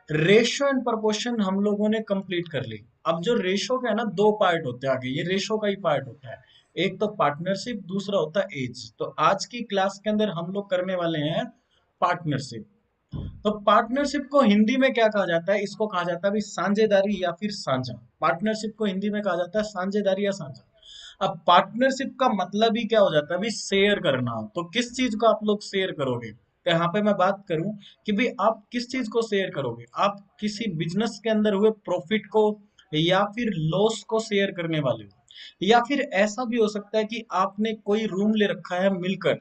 Ratio and proportion हम लोगों ने कंप्लीट कर ली। अब जो रेशो का है ना, दो पार्ट होते हैं आगे, ये रेशो का ही पार्ट होता है। एक तो पार्टनरशिप, दूसरा होता है एज। तो आज की क्लास के अंदर हम लोग करने वाले हैं पार्टनरशिप। तो पार्टनरशिप को हिंदी में क्या कहा जाता है? इसको कहा जाता है भाई साझेदारी या फिर साझा। पार्टनरशिप को हिंदी में कहा जाता है साझेदारी या साझा। अब पार्टनरशिप का मतलब ही क्या हो जाता है भाई? शेयर करना। तो किस चीज को आप लोग शेयर करोगे? तो यहाँ पे मैं बात करूं कि भाई आप किस चीज को शेयर करोगे? आप किसी बिजनेस के अंदर हुए प्रॉफिट को या फिर लॉस को शेयर करने वाले हो। या फिर ऐसा भी हो सकता है कि आपने कोई रूम ले रखा है मिलकर,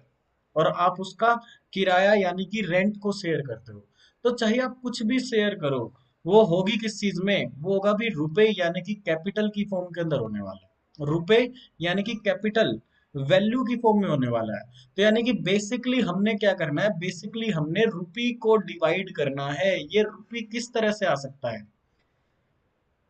और आप उसका किराया यानी कि रेंट को शेयर करते हो। तो चाहे आप कुछ भी शेयर करो, वो होगी किस चीज में? वो होगा भी रुपए यानी कि कैपिटल की फॉर्म के अंदर होने वाला है। रुपए यानी कि कैपिटल वैल्यू की फॉर्म में होने वाला है। तो यानी कि बेसिकली हमने क्या करना है? बेसिकली हमने रुपी को डिवाइड करना है। ये रुपी किस तरह से आ सकता है?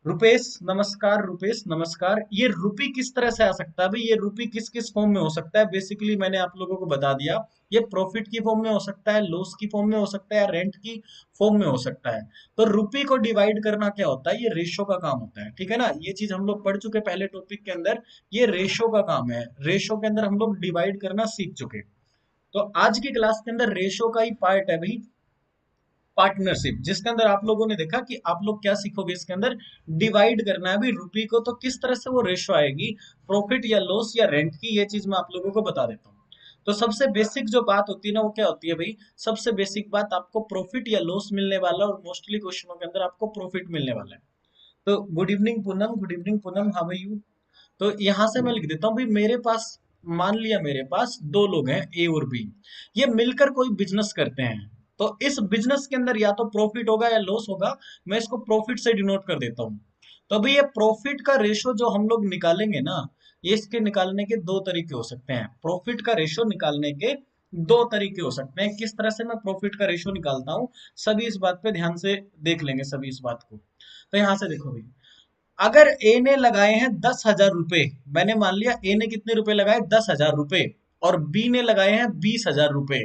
रुपेश नमस्कार, रुपेश नमस्कार। ये रुपी किस तरह से आ सकता है भाई? ये रुपी किस किस फॉर्म में हो सकता है? बेसिकली मैंने आप लोगों को बता दिया। ये प्रॉफिट की फॉर्म में हो सकता है, लॉस की फॉर्म में हो सकता है, या रेंट की फॉर्म में हो सकता है। तो रुपी को डिवाइड करना क्या होता है? ये रेशो का काम होता है, ठीक है ना? ये चीज हम लोग पढ़ चुके पहले टॉपिक के अंदर। ये रेशो का काम है। रेशो के अंदर हम लोग डिवाइड करना सीख चुके। तो आज की क्लास के अंदर रेशो का ही पार्ट है भाई पार्टनरशिप, जिसके अंदर आप लोगों ने देखा कि आप लोग क्या सीखोगे इसके अंदर? डिवाइड करना है भी रुपी को। तो किस तरह से वो रेशो आएगी, प्रॉफिट या लॉस या रेंट की, ये चीज मैं आप लोगों को बता देता हूँ। तो सबसे बेसिक जो बात होती है ना, वो क्या होती है भाई? सबसे बेसिक बात, आपको प्रॉफिट या लॉस मिलने वाला, और मोस्टली क्वेश्चनों के अंदर आपको प्रॉफिट मिलने वाला है। तो good evening Poonam, good evening Poonam, how are you? तो यहाँ से मैं लिख देता हूँ भाई, मेरे पास, मान लिया मेरे पास दो लोग हैं ए और बी। ये मिलकर कोई बिजनेस करते हैं। तो इस बिजनेस के अंदर या तो प्रॉफिट होगा या लॉस होगा। मैं इसको प्रॉफिट से डिनोट कर देता हूँ। तो अभी ये प्रॉफिट का रेशो जो हम लोग निकालेंगे ना, ये इसके निकालने के दो तरीके हो सकते हैं। प्रॉफिट का रेशो निकालने के दो तरीके हो सकते हैं। किस तरह से मैं प्रॉफिट का रेशो निकालता हूँ, सभी इस बात पे ध्यान से देख लेंगे, सभी इस बात को। तो यहाँ से देखो भाई, अगर ए ने लगाए हैं 10,000 रुपए, मैंने मान लिया ए ने कितने रुपए लगाए? 10,000 रुपए। और बी ने लगाए हैं 20,000 रुपए।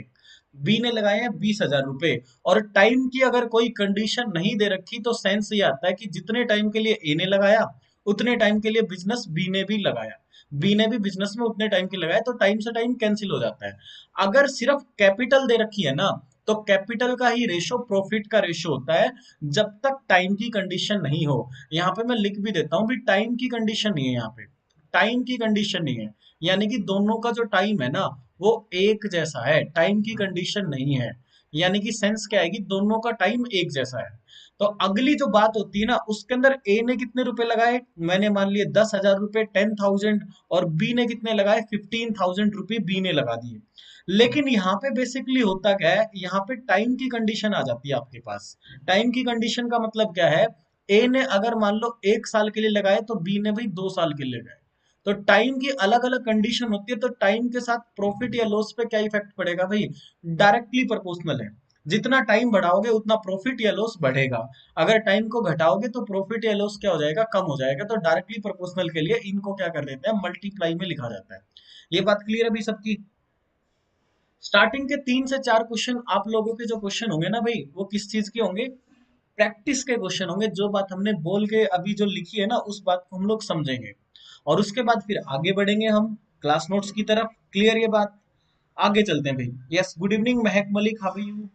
बी ने लगाए हैं 20,000 रुपए। और टाइम की अगर कोई कंडीशन नहीं दे रखी, तो सेंस ये आता है कि जितने टाइम के लिए ए ने लगाया, उतने टाइम के लिए बिजनेस बी ने भी लगाया। बी ने भी बिजनेस में उतने टाइम के लगाया, तो टाइम से टाइम कैंसिल हो जाता है। अगर सिर्फ कैपिटल दे रखी है ना, तो कैपिटल का ही रेशो प्रॉफिट का रेशो होता है, जब तक टाइम की कंडीशन नहीं हो। यहाँ पे मैं लिख भी देता हूँ भी, टाइम की कंडीशन नहीं है यहाँ पे। टाइम की कंडीशन नहीं है, यानी कि दोनों का जो टाइम है ना, वो एक जैसा है। टाइम की कंडीशन नहीं है, यानी कि सेंस क्या आएगी? दोनों का टाइम एक जैसा है। तो अगली जो बात होती है ना, उसके अंदर ए ने कितने रुपए लगाए? मैंने मान लिए 10,000 रुपए, 10,000। और बी ने कितने लगाए? 15,000 रुपये बी ने लगा दिए। लेकिन यहाँ पे बेसिकली होता क्या है? यहाँ पे टाइम की कंडीशन आ जाती है आपके पास। टाइम की कंडीशन का मतलब क्या है? ए ने अगर मान लो 1 साल के लिए लगाए, तो बी ने भी 2 साल के लिए लगाए। तो टाइम की अलग अलग कंडीशन होती है। तो टाइम के साथ प्रॉफिट या लॉस पे क्या इफेक्ट पड़ेगा भाई? डायरेक्टली प्रोपोर्शनल है। जितना टाइम बढ़ाओगे, उतना प्रॉफिट या लॉस बढ़ेगा। अगर टाइम को घटाओगे, तो प्रॉफिट या लॉस क्या हो जाएगा? कम हो जाएगा। तो डायरेक्टली प्रोपोर्शनल के लिए इनको क्या कर देते हैं? मल्टीप्लाई में लिखा जाता है। ये बात क्लियर है भाई सबकी? स्टार्टिंग के 3 से 4 क्वेश्चन आप लोगों के जो क्वेश्चन होंगे ना भाई, वो किस चीज के होंगे? प्रैक्टिस के क्वेश्चन होंगे। जो बात हमने बोल के अभी जो लिखी है ना, उस बात को हम लोग समझेंगे। और उसके बाद फिर आगे बढ़ेंगे हम क्लास नोट्स की तरफ। क्लियर ये बात? आगे चलते हैं भाई। Yes, good evening Mahak Malik, how are you?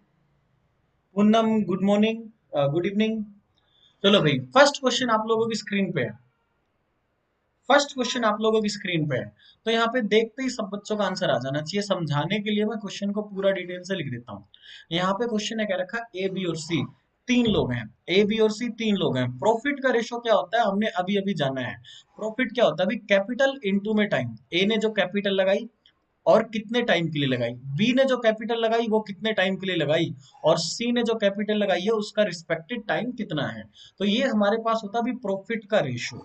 Poonam, good morning, good evening. चलो भाई, फर्स्ट क्वेश्चन आप लोगों की स्क्रीन पे है। फर्स्ट क्वेश्चन आप लोगों की स्क्रीन पे है। तो यहाँ पे देखते ही सब बच्चों का आंसर आ जाना चाहिए। समझाने के लिए मैं क्वेश्चन को पूरा डिटेल से लिख देता हूँ। यहाँ पे क्वेश्चन है क्या रखा? ए बी और सी तीन लोग हैं। ए बी और सी तीन लोग हैं। प्रॉफिट का रेशो क्या होता है, हमने अभी अभी जाना है। प्रॉफिट क्या होता है? अभी कैपिटल इनटू में टाइम। ए ने जो कैपिटल लगाई, और कितने टाइम के लिए लगाई। बी ने जो कैपिटल लगाई, वो कितने टाइम के लिए लगाई। और सी ने जो कैपिटल लगाई है, उसका रिस्पेक्टेड टाइम कितना है। तो ये हमारे पास होता है अभी प्रॉफिट का रेशो।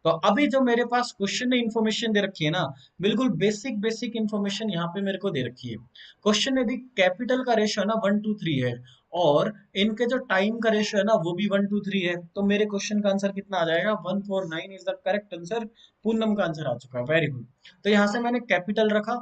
तो अभी जो मेरे पास क्वेश्चन ने इन्फॉर्मेशन दे रखी है ना, बिल्कुल बेसिक बेसिक इन्फॉर्मेशन यहाँ पे मेरे को दे रखी है। क्वेश्चन ने दी कैपिटल का रेशो है ना 1:3 है, और इनके जो टाइम का रेशो है ना, वो भी 1:3 है। तो मेरे क्वेश्चन का आंसर कितना आ जाएगा? 149 is the correct answer. Poonam का आंसर आ चुका है, वेरी गुड। तो यहाँ से मैंने कैपिटल रखा,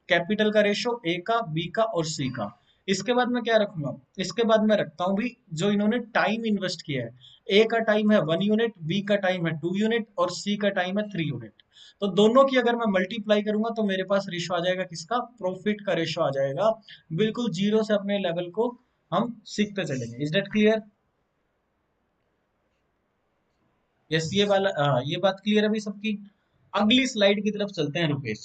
कैपिटल का रेशो ए का, बी का और सी का। इसके बाद मैं क्या रखूंगा, इसके बाद मैं रखता हूँ भी जो इन्होंने टाइम इन्वेस्ट किया है। ए का टाइम है 1 यूनिट, बी का टाइम है 2 यूनिट और सी का टाइम है 3 यूनिट। तो दोनों की अगर मैं मल्टीप्लाई करूंगा तो मेरे पास रेशो आ जाएगा किसका, प्रॉफिट का रेशो आ जाएगा। बिल्कुल जीरो से अपने लेवल को हम सीखते चलेंगे। Is that clear? यस, ये वाला ये बात क्लियर है अभी सबकी। अगली स्लाइड की तरफ चलते हैं रुपेश।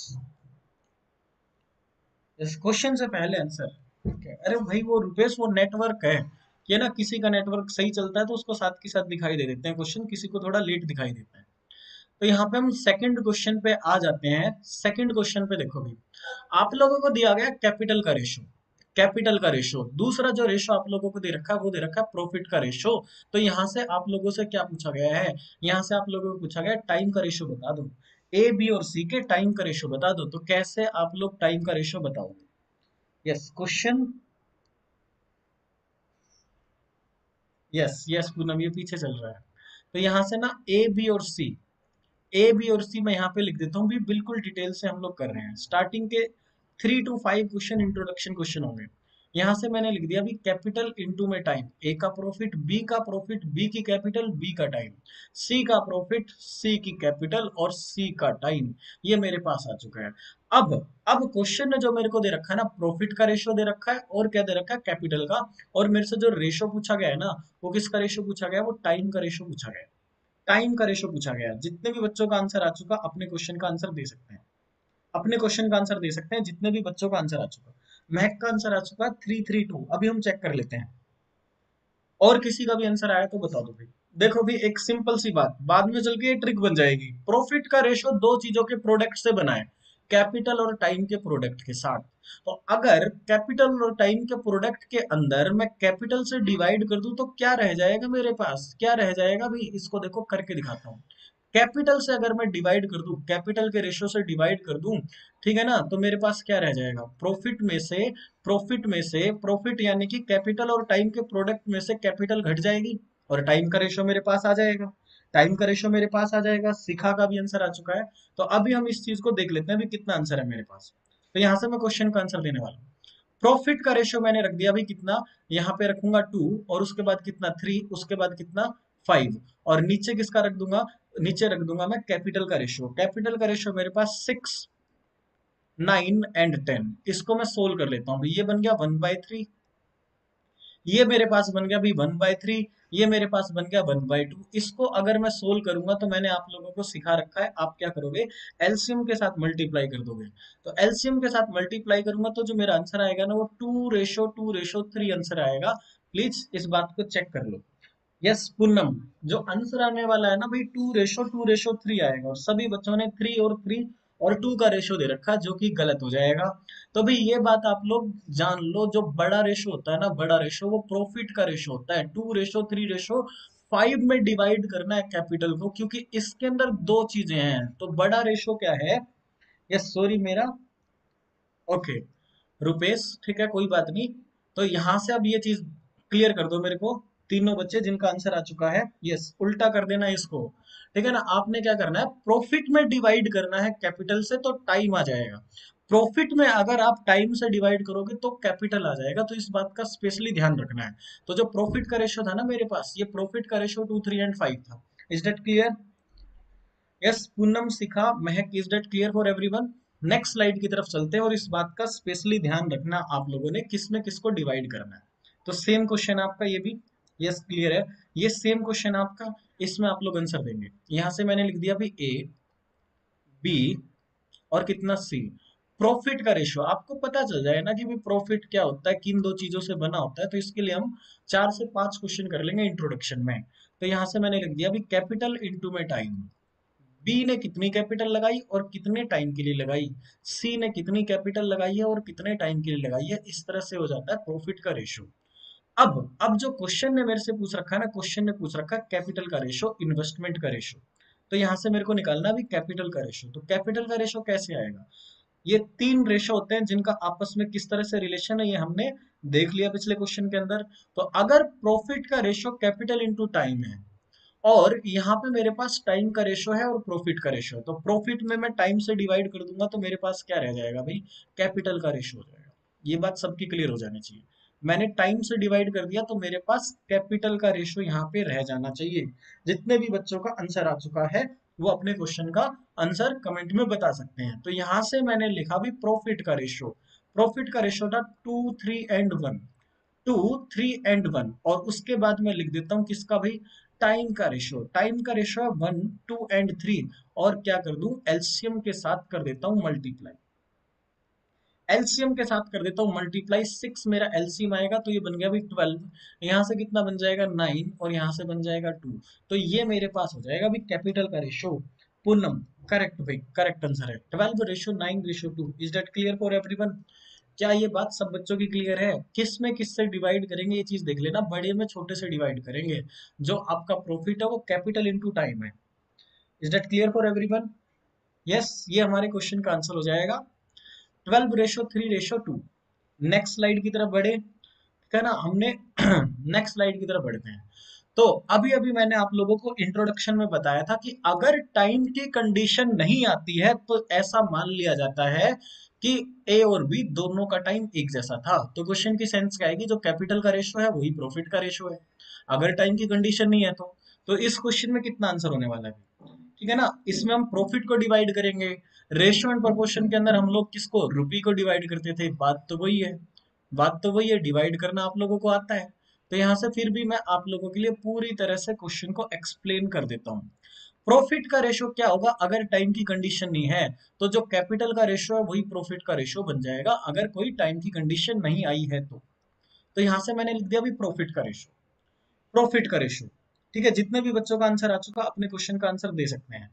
इस क्वेश्चन से पहले आंसर। ठीक है, अरे भाई वो रुपेश वो नेटवर्क है कि ना, किसी का नेटवर्क सही चलता है तो उसको साथ के साथ दिखाई दे देते हैं क्वेश्चन, किसी को थोड़ा लेट दिखाई देता है। तो यहाँ पे हम सेकंड क्वेश्चन पे आ जाते हैं। सेकंड क्वेश्चन पे देखो भी, आप लोगों को दिया गया कैपिटल का रेशो। कैपिटल का रेशो, दूसरा जो रेशो आप लोगों को दे रखा है वो दे रखा है प्रॉफिट का रेशो। तो यहाँ से आप लोगों से क्या पूछा गया है, यहाँ से आप लोगों को पूछा गया टाइम का रेशो बता दो। ए बी और सी के टाइम का रेशो बता दो। तो कैसे आप लोग टाइम का रेशो बताओगे? Yes question. Yes yes Poonam, ये पीछे चल रहा है। तो यहाँ से ना ए बी और सी, ए बी और सी मैं यहाँ पे लिख देता हूँ भी, बिल्कुल डिटेल से हम लोग कर रहे हैं। स्टार्टिंग के 3 to 5 क्वेश्चन इंट्रोडक्शन क्वेश्चन होंगे। यहाँ से मैंने लिख दिया भी कैपिटल इनटू में टाइम, ए का प्रॉफिट, बी का प्रॉफिट, बी की कैपिटल, बी का टाइम, सी का प्रॉफिट, सी की कैपिटल और सी का टाइम। ये मेरे पास आ चुका है। अब अब क्वेश्चन ने जो मेरे को दे रखा है ना, प्रॉफिट का रेशो दे रखा है और क्या दे रखा है, कैपिटल का। और मेरे से जो रेशो पूछा गया है ना, वो किसका रेशो पूछा गया है, वो टाइम का रेशो पूछा गया है। टाइम का रेशो पूछा गया है। जितने भी बच्चों का आंसर आ चुका अपने क्वेश्चन का आंसर दे सकते हैं, अपने क्वेश्चन का आंसर दे सकते हैं जितने भी बच्चों का आंसर आ चुका। महक का आंसर आ चुका 332। अभी हम चेक कर लेते हैं और किसी का भी आंसर आया तो बता दो भाई। देखो भी एक सिंपल सी बात, बाद में चल के ये ट्रिक बन जाएगी। प्रॉफिट का रेशो दो चीजों के प्रोडक्ट से बना है, कैपिटल और टाइम के प्रोडक्ट के साथ। तो अगर कैपिटल और टाइम के प्रोडक्ट के अंदर मैं कैपिटल से डिवाइड कर दूं तो क्या रह जाएगा मेरे पास, क्या रह जाएगा भाई, इसको देखो करके दिखाता हूँ। कैपिटल से अगर मैं डिवाइड कर दूं, कैपिटल के रेशो से डिवाइड कर दूं, ठीक है ना, तो मेरे पास क्या रह जाएगा, प्रॉफिट में से, प्रॉफिट यानी कि कैपिटल और टाइम के प्रोडक्ट में से कैपिटल घट जाएगी और टाइम का रेशो मेरे पास आ जाएगा। टाइम का रेशो मेरे पास आ जाएगा। शिखा का भी आंसर आ चुका है। तो अभी हम इस चीज को देख लेते हैं भी कितना आंसर है मेरे पास। तो यहाँ से मैं क्वेश्चन का आंसर देने वाला हूँ। प्रॉफिट का रेशो मैंने रख दिया भाई कितना, यहाँ पे रखूंगा 2 और उसके बाद कितना 3, उसके बाद कितना 5 और नीचे किसका रख दूंगा, नीचे रख दूंगा मैं कैपिटल का रेशो। कैपिटल का रेशो मेरे पास 6, 9 एंड 10। इसको मैं सोल्व कर लेता हूँ। ये बन गया 1/3, ये मेरे पास बन गया भी 1/3, ये मेरे पास बन गया 1/2। इसको अगर मैं सोल्व करूंगा तो मैंने आप लोगों को सिखा रखा है, आप क्या करोगे, एलसीएम के साथ मल्टीप्लाई कर दोगे। तो एलसीएम के साथ मल्टीप्लाई करूंगा तो जो मेरा आंसर आएगा ना वो 2:2:3 आंसर आएगा। प्लीज इस बात को चेक कर लो। यस पूनम, जो आंसर आने वाला है ना भाई 2:2:3 आएगा और सभी बच्चों ने 3 और 2 का रेशो दे रखा है जो कि गलत हो जाएगा। तो भाई ये बात आप लोग जान लो, जो बड़ा रेशो होता है ना, बड़ा रेशो वो प्रॉफिट का रेशो होता है। 2:3:5 में डिवाइड करना है कैपिटल को, क्योंकि इसके अंदर दो चीजें हैं। तो बड़ा रेशो क्या है, यस सॉरी मेरा, ओके रुपेश, ठीक है कोई बात नहीं। तो यहां से अब ये चीज क्लियर कर दो मेरे को, तीनों बच्चे जिनका आंसर आ चुका है। यस उल्टा कर देना इसको, ठीक है ना। आपने क्या करना है, प्रॉफिट में डिवाइड करना है कैपिटल से तो टाइम आ जाएगा। प्रॉफिट में अगर आप टाइम से डिवाइड करोगे तो कैपिटल आ जाएगा। तो इस बात का स्पेशली ध्यान रखना है। तो जो प्रॉफिट का रेशो था ना मेरे पास, ये प्रॉफिट का रेशो 2, 3 एंड 5 था। Is that clear? Yes Poonam, Shikha, Mahak, is that clear for everyone? Next slide की तरफ चलते हैं और इस बात का स्पेशली ध्यान रखना आप लोगों ने किस में किसको डिवाइड करना है। तो सेम क्वेश्चन आपका ये भी, यस क्लियर है, ये सेम क्वेश्चन आपका, इसमें आप लोग आंसर देंगे। यहां से मैंने लिख दिया भी ए बी और कितना सी। प्रॉफिट का रेशियो आपको पता चल जाए ना कि भी प्रॉफिट क्या होता है, किन दो चीजों से बना होता है। तो इसके लिए हम 4 से 5 क्वेश्चन कर लेंगे इंट्रोडक्शन में। तो यहां से मैंने लिख दिया भी कैपिटल इनटू में टाइम। बी ने कितनी कैपिटल लगाई और कितने टाइम के लिए लगाई, सी ने कितनी कैपिटल लगाई है और कितने टाइम के लिए लगाई है। इस तरह से हो जाता है प्रॉफिट का रेशो। अब जो क्वेश्चन ने मेरे से पूछ रखा है ना, क्वेश्चन ने पूछ रखा है कैपिटल का रेशो, इन्वेस्टमेंट का रेशो। तो यहां से मेरे को निकालना भी कैपिटल का रेशो। तो कैपिटल का रेशो कैसे आएगा, ये 3 रेशो होते हैं जिनका आपस में किस तरह से रिलेशन है ये हमने देख लिया पिछले क्वेश्चन के अंदर। तो अगर प्रॉफिट का रेशो कैपिटल इंटू टाइम है और यहाँ पे मेरे पास टाइम का रेशो है और प्रॉफिट का रेशो है, तो प्रॉफिट में मैं टाइम से डिवाइड कर दूंगा तो मेरे पास क्या रह जाएगा भाई, कैपिटल का रेशो हो जाएगा। ये बात सबकी क्लियर हो जानी चाहिए। मैंने टाइम से डिवाइड कर दिया तो मेरे पास कैपिटल का रेशो यहाँ पे रह जाना चाहिए। जितने भी बच्चों का आंसर आ चुका है वो अपने क्वेश्चन का आंसर कमेंट में बता सकते हैं। तो यहाँ से मैंने लिखा भी प्रॉफिट का रेशो। प्रॉफिट का रेशो था 2 3 and 1, 2 3 and 1, और उसके बाद मैं लिख देता हूँ किसका भाई, टाइम का रेशो। टाइम का रेशो है 1 2 and 3, और क्या कर दूं, एलसीएम के साथ कर देता हूँ मल्टीप्लाई। एलसीएम के साथ कर देता हूँ मल्टीप्लाई, 6 मेरा एलसीएम आएगा तो ये बन गया भाई 12। यहाँ से कितना बन जाएगा 9, और यहाँ से बन जाएगा 2। तो ये मेरे पास हो जाएगा भाई कैपिटल का रेशो। पूनम करेक्ट भाई, करेक्ट आंसर है 12:9:2। Is that clear for everyone? क्या ये बात सब बच्चों की क्लियर है? किस में किससे डिवाइड करेंगे ये चीज देख लेना, बड़े में छोटे से डिवाइड करेंगे। जो आपका प्रॉफिट है वो कैपिटल इंटू टाइम है। Is that clear for everyone? Yes, ये हमारे क्वेश्चन का आंसर हो जाएगा 12:3:2। नेक्स्ट स्लाइड की तरफ बढ़े, ठीक है ना, हमने नेक्स्ट स्लाइड की तरफ बढ़ते हैं। तो अभी अभी मैंने आप लोगों को इंट्रोडक्शन में बताया था कि अगर टाइम की कंडीशन नहीं आती है तो ऐसा मान लिया जाता है कि ए और बी दोनों का टाइम एक जैसा था। तो क्वेश्चन की सेंस क्या आएगी, जो कैपिटल का रेशो है वही प्रॉफिट का रेशो है, अगर टाइम की कंडीशन नहीं है तो इस क्वेश्चन में कितना आंसर होने वाला है, ठीक है ना। इसमें हम प्रॉफिट को डिवाइड करेंगे। रेशियो एंड प्रोपोर्शन के अंदर हम लोग किसको, रुपी को डिवाइड करते थे। बात तो वही है, बात तो वही है, डिवाइड करना आप लोगों को आता है। तो यहाँ से फिर भी मैं आप लोगों के लिए पूरी तरह से क्वेश्चन को एक्सप्लेन कर देता हूँ। प्रॉफिट का रेशो क्या होगा अगर टाइम की कंडीशन नहीं है, तो जो कैपिटल का रेशो है वही प्रॉफिट का रेशो बन जाएगा अगर कोई टाइम की कंडीशन नहीं आई है तो यहाँ से मैंने लिख दिया भी प्रॉफिट का रेशो। प्रॉफिट का रेशो, ठीक है। जितने भी बच्चों का आंसर आ चुका अपने क्वेश्चन का आंसर दे सकते हैं।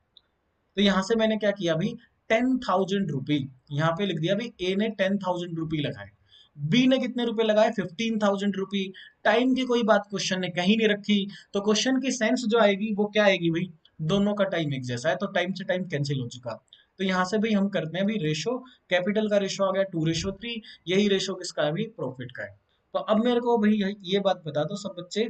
तो यहाँ से मैंने क्या किया अभी, 10,000 रुपी यहाँ पे लिख दिया अभी। ए ने 10,000 रुपी लगाए, बी ने कितने रुपए लगाए, 15,000 रुपी। टाइम की कोई बात क्वेश्चन ने कहीं नहीं रखी, तो क्वेश्चन की सेंस जो आएगी वो क्या आएगी भाई, दोनों का टाइम एक जैसा है तो टाइम से टाइम कैंसिल हो चुका। तो यहाँ से भाई हम करते हैं भाई रेशो, कैपिटल का रेशो आ गया 2:3। यही रेशो किसका है भाई, प्रॉफिट का है। तो अब मेरे को भाई ये बात बता दो सब बच्चे,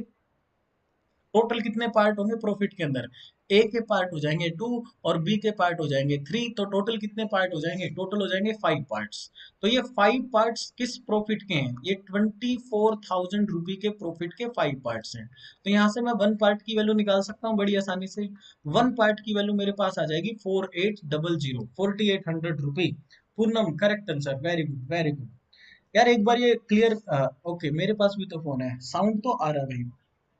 टोटल कितने पार्ट होंगे प्रॉफिट के अंदर। ए के पार्ट हो जाएंगे 2 और बी के पार्ट हो जाएंगे 3, तो टोटल कितने पार्ट हो जाएंगे, टोटल हो जाएंगे 5 पार्ट्स। तो ये 5 पार्ट्स किस प्रॉफिट के हैं, ये 24,000 रुपी के प्रॉफिट के 5 पार्ट्स हैं। तो यहाँ से मैं 1 पार्ट की वैल्यू निकाल सकता हूँ बड़ी आसानी से। 1 पार्ट की वैल्यू मेरे पास आ जाएगी 4800, 4800 rupee. Poonam correct answer, very good very good. यार एक बार ये क्लियर, ओके मेरे पास भी तो फोन है, साउंड तो आ रहा है भाई।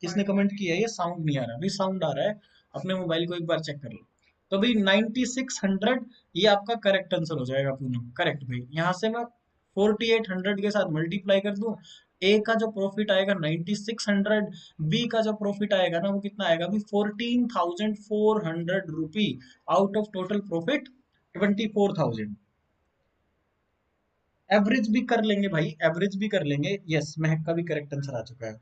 किसने कमेंट किया है ये साउंड नहीं आ रहा भाई, साउंड आ रहा है, अपने मोबाइल को एक बार चेक कर लो। तो भाई 9600 ये आपका करेक्ट आंसर हो जाएगा पूनम, करेक्ट भाई। यहाँ से मैं 4800 के साथ मल्टीप्लाई कर दूं, ए का जो प्रॉफिट आएगा 9600, बी का जो प्रॉफिट आएगा ना वो कितना आएगा अभी 14,400 rupee, out of total profit 24,000। Average भी कर लेंगे भाई, एवरेज भी कर लेंगे। यस, महक का भी करेक्ट आंसर आ चुका है।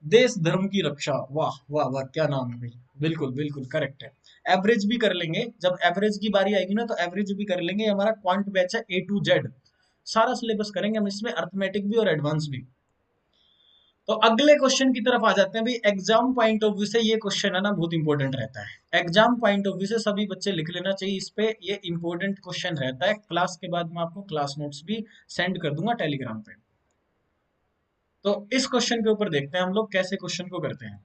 देश धर्म की रक्षा, वाह वाह वाह, क्या नाम है भाई, बिल्कुल बिल्कुल करेक्ट है। एवरेज भी कर लेंगे, जब एवरेज की बारी आएगी ना तो एवरेज भी कर लेंगे। हमारा क्वांट बैच है A to Z, सारा सिलेबस करेंगे हम इसमें, अर्थमेटिक भी और एडवांस भी। तो अगले क्वेश्चन की तरफ आ जाते हैं भाई। एग्जाम पॉइंट ऑफ व्यू से ये क्वेश्चन है ना बहुत इंपॉर्टेंट रहता है। एग्जाम पॉइंट ऑफ व्यू से सभी बच्चे लिख लेना चाहिए इस पे, ये इंपॉर्टेंट क्वेश्चन रहता है। क्लास के बाद मैं आपको क्लास नोट्स भी सेंड कर दूंगा टेलीग्राम पे। तो इस क्वेश्चन के ऊपर देखते हैं हम लोग कैसे क्वेश्चन को करते हैं।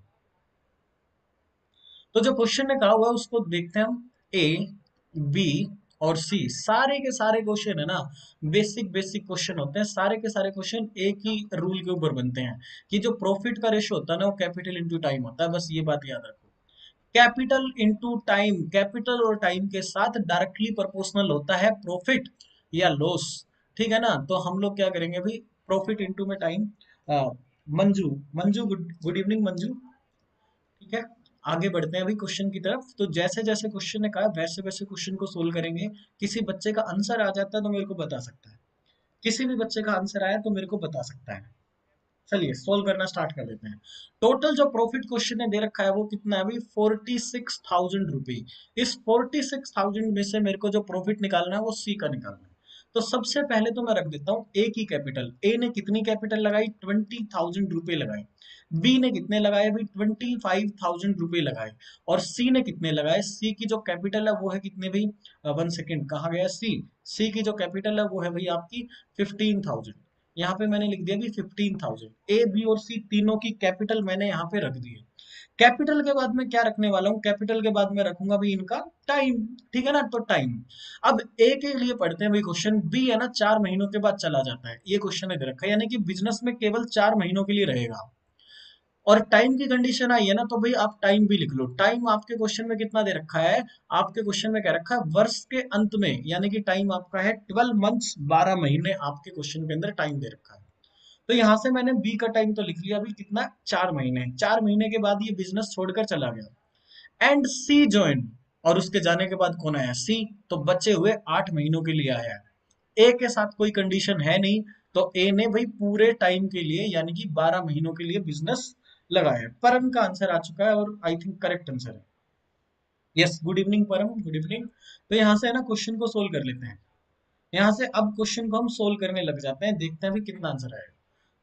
तो जो क्वेश्चन ने कहा हुआ है उसको देखते हैं हम। ए, बी और सी, सारे के सारे क्वेश्चन है ना बेसिक बेसिक क्वेश्चन होते हैं। सारे के सारे क्वेश्चन एक ही रूल के ऊपर बनते हैं कि जो प्रॉफिट का रेशो होता है ना वो कैपिटल इंटू टाइम होता है, बस ये बात याद रखो। कैपिटल इंटू टाइम, कैपिटल और टाइम के साथ डायरेक्टली प्रोपोर्शनल होता है प्रॉफिट या लॉस, ठीक है ना। तो हम लोग क्या करेंगे भाई, प्रॉफिट इंटू में time. Manju, Manju good good evening Manju, ठीक है। आगे बढ़ते हैं अभी क्वेश्चन की तरफ। तो जैसे जैसे क्वेश्चन ने कहा वैसे वैसे क्वेश्चन को सोल्व करेंगे। किसी बच्चे का आंसर आ जाता है तो मेरे को बता सकता है, किसी भी बच्चे का आंसर आया तो मेरे को बता सकता है। चलिए सोल्व करना स्टार्ट कर देते हैं। टोटल जो प्रॉफिट क्वेश्चन ने दे रखा है वो कितना है अभी 46,000 रुपी। इस 46,000 में से मेरे को जो प्रॉफिट निकालना है वो सी का निकालना है। तो सबसे पहले तो मैं रख देता हूँ ए की कैपिटल। ए ने कितनी कैपिटल लगाई, 20,000 रुपए लगाए। बी ने कितने लगाए भाई, 25,000 रुपए लगाए। और सी ने कितने लगाए, सी की जो कैपिटल है वो है कितने भाई, 1 सेकेंड कहाँ गया सी, सी की जो कैपिटल है वो है भाई आपकी 15,000। यहाँ पे मैंने लिख दिया भी 15,000। ए बी और सी तीनों की कैपिटल मैंने यहाँ पे रख दी है। कैपिटल के बाद में क्या रखने वाला हूँ, कैपिटल के बाद में रखूंगा भी इनका टाइम। ठीक है ना, तो टाइम। अब ए के लिए पढ़ते हैं भाई क्वेश्चन। बी है ना 4 महीनों के बाद चला जाता है, ये क्वेश्चन इधर रखा है, यानी कि बिजनेस में केवल 4 महीनों के लिए रहेगा। और टाइम की कंडीशन आई है ना, तो भाई आप टाइम भी लिख लो। टाइम आपके क्वेश्चन में कितना दे रखा है, आपके क्वेश्चन में क्या रखा है, वर्ष के अंत में, यानी कि टाइम आपका है 12 मंथ्स, 12 महीने आपके क्वेश्चन के अंदर टाइम दे रखा है। तो यहाँ से मैंने बी का टाइम तो लिख लिया अभी, कितना, 4 महीने। 4 महीने के बाद ये बिजनेस छोड़कर चला गया। एंड सी ज्वाइन, और उसके जाने के बाद कौन आया, सी। तो बचे हुए 8 महीनों के लिए आया है। ए के साथ कोई कंडीशन है नहीं, तो ए ने भाई पूरे टाइम के लिए यानी कि 12 महीनों के लिए बिजनेस लगाया है। परम का आंसर आ चुका है और आई थिंक करेक्ट आंसर है। यस, गुड इवनिंग परम, गुड इवनिंग। तो यहाँ से है ना क्वेश्चन को सोल्व कर लेते हैं। यहाँ से अब क्वेश्चन को हम सोल्व करने लग जाते हैं, देखते हैं भी कितना आंसर आएगा।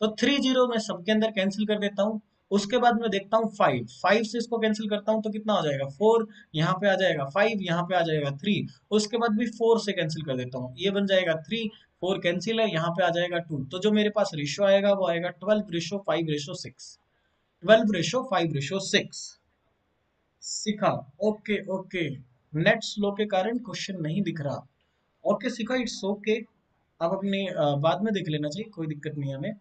तो 30 मैं सबके अंदर कैंसिल कर देता हूँ। उसके बाद मैं देखता हूँ 5 से इसको कैंसिल करता हूँ तो कितना हो जाएगा 4, यहाँ पे आ जाएगा 5, यहाँ पे आ जाएगा 3। उसके बाद भी 4 से कैंसिल कर देता हूँ, ये बन जाएगा 3, 4 कैंसिल है, यहाँ पे आ जाएगा 2। तो जो मेरे पास रेशियो आएगा वो आएगा 12:5:6। 12:5:6 सीखा। ओके ओके, नेट स्लो के कारण क्वेश्चन नहीं दिख रहा। ओके सीखा, इट्स ओके। आप अपने बाद में देख लेना चाहिए, कोई दिक्कत नहीं है हमें।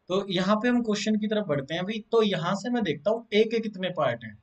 तो यहाँ पे हम क्वेश्चन की तरफ बढ़ते हैं अभी। तो यहाँ से मैं देखता हूँ ए के कितने पार्ट हैं,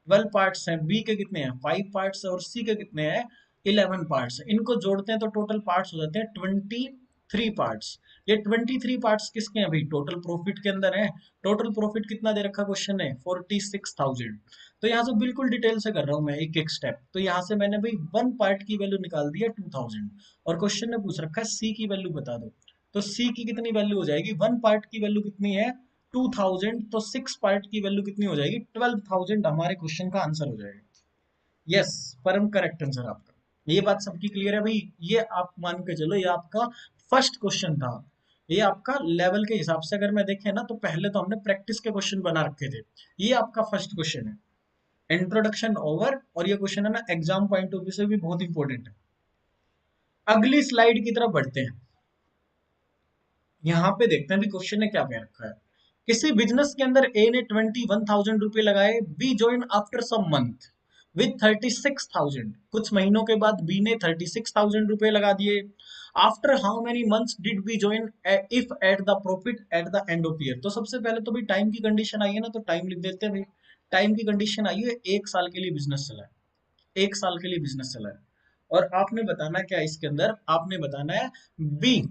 12 पार्ट्स हैं। बी के कितने हैं, 5 पार्ट्स है। और सी के कितने हैं, 11 पार्ट्स है। इनको जोड़ते हैं तो टोटल पार्ट्स हो जाते हैं 23 पार्ट्स। ये 23 पार्ट्स किसके हैं भाई, टोटल प्रॉफिट के अंदर है। टोटल प्रॉफिट कितना दे रखा क्वेश्चन है, 46,000। तो यहाँ से बिल्कुल डिटेल से कर रहा हूँ मैं एक एक स्टेप। तो यहाँ से मैंने भाई 1 पार्ट की वैल्यू निकाल दी है 2,000। और क्वेश्चन ने पूछ रखा है सी की वैल्यू बता दो। तो सी की कितनी वैल्यू हो जाएगी, 1 पार्ट की वैल्यू कितनी है 2000, तो 6 पार्ट की वैल्यू कितनी हो जाएगी 12,000। हमारे क्वेश्चन का आंसर हो जाएगा। यस, परम करेक्ट आंसर आपका। ये बात सबकी क्लियर है भाई। ये आप मान के चलो, ये आपका फर्स्ट क्वेश्चन था। ये आपका लेवल के हिसाब से अगर मैं देखे ना, तो पहले तो हमने प्रैक्टिस के क्वेश्चन बना रखे थे। ये आपका फर्स्ट क्वेश्चन है, इंट्रोडक्शन ओवर। और ये क्वेश्चन है ना एग्जाम पॉइंट ऑफ व्यू से भी बहुत इंपॉर्टेंट है। अगली स्लाइड की तरफ बढ़ते हैं। यहाँ पे देखते हैं भी क्वेश्चन ने क्या कह रखा है। किसी बिजनेस के अंदर ए ने 21,000 रुपए लगाए, B join after some month with 36,000। कुछ महीनों के बाद बी ने 36,000 रुपए लगा दिए। After how many months did B join if at the profit at the end of year. तो सबसे पहले तो भाई टाइम की कंडीशन आई है ना, तो टाइम लिख देते हैं भाई। टाइम की कंडीशन आई है 1 साल के लिए बिजनेस चला है, 1 साल के लिए बिजनेस चला है। और आपने बताना क्या है इसके अंदर, आपने बताना है बी।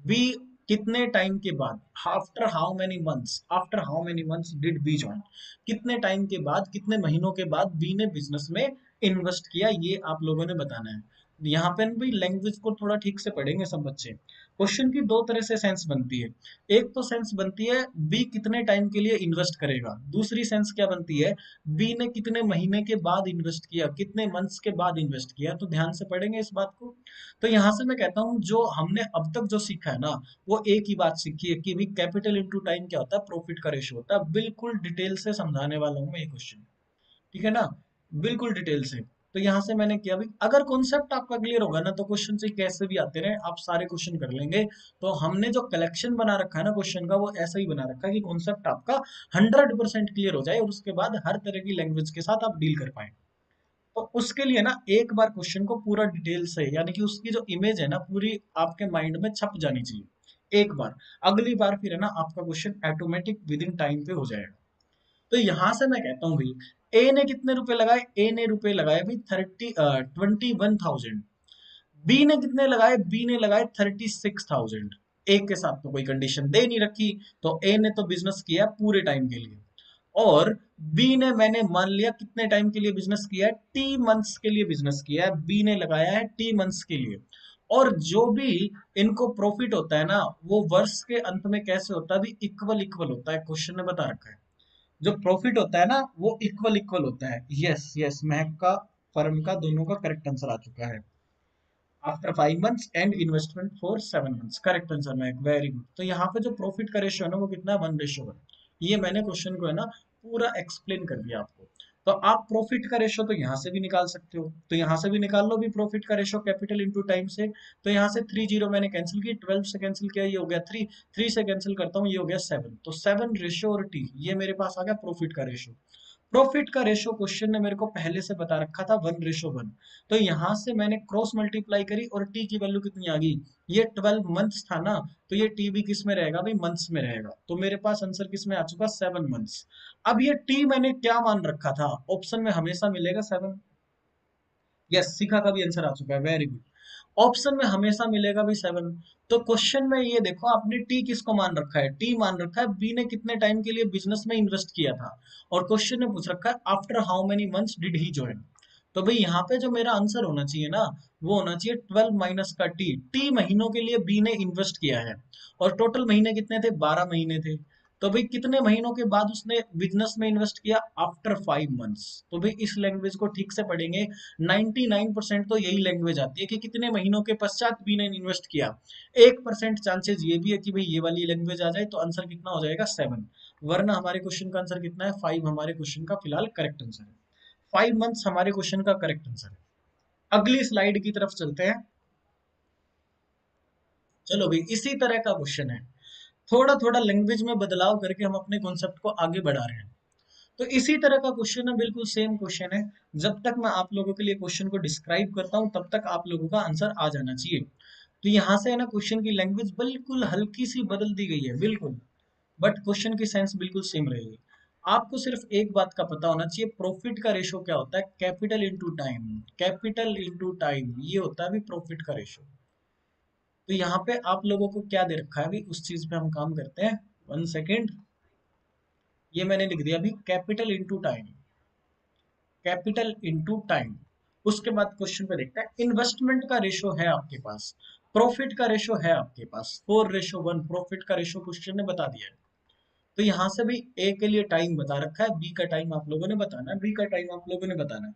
बी कितने टाइम के बाद, after how many months, after how many months did B join, कितने टाइम के बाद, कितने महीनों के बाद बी ने बिजनेस में इन्वेस्ट किया, ये आप लोगों ने बताना है। यहाँ पे भी लैंग्वेज को थोड़ा ठीक से पढ़ेंगे सब बच्चे। क्वेश्चन की दो तरह से सेंस बनती है। एक तो सेंस बनती है बी कितने टाइम के लिए इन्वेस्ट करेगा, दूसरी सेंस क्या बनती है, बी ने कितने महीने के बाद इन्वेस्ट किया, कितने मंथ्स के बाद इन्वेस्ट किया। तो ध्यान से पढ़ेंगे इस बात को। तो यहाँ से मैं कहता हूँ जो हमने अब तक जो सीखा है ना, वो एक ही बात सीखी है कि भी कैपिटल इनटू टाइम क्या होता है, प्रॉफिट का रेशियो होता है। बिल्कुल डिटेल से समझाने वाला हूँ मैं ये क्वेश्चन, ठीक है ना, बिल्कुल डिटेल से। तो यहाँ से मैंने किया भी, अगर कॉन्सेप्ट आपका क्लियर होगा ना, तो क्वेश्चन से कैसे भी आते रहे आप सारे क्वेश्चन कर लेंगे। तो हमने जो कलेक्शन बना रखा है ना क्वेश्चन का, वो ऐसा ही बना रखा है कि कॉन्सेप्ट आपका 100% क्लियर हो जाए और उसके बाद हर तरह की लैंग्वेज के साथ आप डील कर पाए। तो उसके लिए ना एक बार क्वेश्चन को पूरा डिटेल से, यानी कि उसकी जो इमेज है ना पूरी आपके माइंड में छप जानी चाहिए एक बार। अगली बार फिर है ना आपका question automatic with in time पे हो जाएगा। तो यहां से मैं कहता हूँ भाई, ए ने कितने रुपए लगाए, ए ने रुपए लगाए भाई 21,000। बी ने कितने लगाए, बी ने लगाए 36,000। एक के साथ तो कोई कंडीशन दे नहीं रखी, तो ए ने तो बिजनेस किया पूरे टाइम के लिए। और बी ने मैंने मान लिया कितने टाइम के लिए बिजनेस किया है, टी मंथ्स के लिए बिजनेस किया है। बी ने लगाया है टी मंथ्स के लिए। और जो भी इनको प्रॉफिट होता है ना, वो वर्ष के अंत में कैसे होता है, भी इक्वल इक्वल होता है, क्वेश्चन ने बता रखा है। जो प्रॉफिट होता है ना वो इक्वल इक्वल होता है। यस यस, महक का, फर्म का, दोनों का करेक्ट आंसर आ चुका है। After 5 months and investment for 7 months, correct answer Mahak, very good. तो यहाँ पे जो प्रॉफिट का रेशियो है ना वो कितना है, 1:1। ये मैंने क्वेश्चन को है ना पूरा एक्सप्लेन कर दिया आपको। तो आप प्रॉफिट का रेशो तो यहाँ से भी निकाल सकते हो, तो यहाँ से भी निकाल लो भी प्रॉफिट का रेशो कैपिटल इंटू टाइम से। तो यहाँ से 30 मैंने कैंसिल की, 12 से कैंसिल किया, ये हो गया 3, 3 से कैंसिल करता हूँ, ये हो गया 7। तो 7 रेशो और टी, ये मेरे पास आ गया प्रॉफिट का रेशो। प्रॉफिट का रेशो क्वेश्चन ने मेरे को पहले से बता रखा था 1:1। तो यहाँ से मैंने क्रॉस मल्टीप्लाई करी और टी की वैल्यू कितनी आ गई, ये 12 मंथ्स था ना, तो ये टी भी किस में रहेगा भाई, मंथ्स में रहेगा। तो मेरे पास आंसर किस में आ चुका, 7 मंथ्स। अब ये टी मैंने क्या मान रखा था, ऑप्शन में हमेशा मिलेगा 7। यस, सीखा का भी आंसर आ चुका है, वेरी गुड। ऑप्शन में हमेशा मिलेगा भी 7। तो क्वेश्चन में ये देखो आपने टी किसको मान रखा है, टी मान रखा है बी ने कितने टाइम के लिए बिजनेस में इन्वेस्ट किया था। और क्वेश्चन ने पूछ रखा है after how many months did he join. तो भाई यहाँ पे जो मेरा आंसर होना चाहिए ना, वो होना चाहिए 12 माइनस का टी। टी महीनों के लिए बी ने इन्वेस्ट किया है, और टोटल महीने कितने थे, 12 महीने थे। तो भाई कितने महीनों के बाद उसने बिजनेस में इन्वेस्ट किया, आफ्टर 5 मंथ्स। तो भाई इस लैंग्वेज को ठीक से पढ़ेंगे, 99% तो यही लैंग्वेज आती है कि कितने महीनों के पश्चात बी ने इन्वेस्ट किया। 1% चांसेस ये भी है कि भाई ये वाली लैंग्वेज आ जाए, तो आंसर कितना हो जाएगा, 7। वरना हमारे क्वेश्चन का आंसर कितना है, 5 हमारे क्वेश्चन का फिलहाल करेक्ट आंसर है। 5 मंथ्स हमारे क्वेश्चन का करेक्ट आंसर है। अगली स्लाइड की तरफ चलते हैं। चलो भाई इसी तरह का क्वेश्चन है, थोड़ा थोड़ा लैंग्वेज में बदलाव करके हम अपने कॉन्सेप्ट को आगे बढ़ा रहे हैं। तो इसी तरह का क्वेश्चन है, बिल्कुल सेम क्वेश्चन है। जब तक मैं आप लोगों के लिए क्वेश्चन को डिस्क्राइब करता हूं तब तक आप लोगों का आंसर आ जाना चाहिए। तो यहाँ से है ना, क्वेश्चन की लैंग्वेज बिल्कुल हल्की सी बदल दी गई है, बिल्कुल, बट क्वेश्चन की सेंस बिल्कुल सेम रहेगी। आपको सिर्फ एक बात का पता होना चाहिए, प्रॉफिट का रेशो क्या होता है, capital into time. Capital into time, ये होता है भी प्रॉफिट का रेशो। तो यहाँ पे आप लोगों को क्या दे रखा है अभी, उस चीज पे हम काम करते हैं। 1 सेकेंड, ये मैंने लिख दिया अभी, capital into time. Capital into time. उसके बाद क्वेश्चन पे देखते हैं, इन्वेस्टमेंट का रेशो है आपके पास, प्रॉफिट का रेशो है आपके पास 4:1, प्रॉफिट का रेशो क्वेश्चन ने बता दिया है। तो यहाँ से भी ए के लिए टाइम बता रखा है, बी का टाइम आप लोगों ने बताना है, बी का टाइम आप लोगों ने बताना है।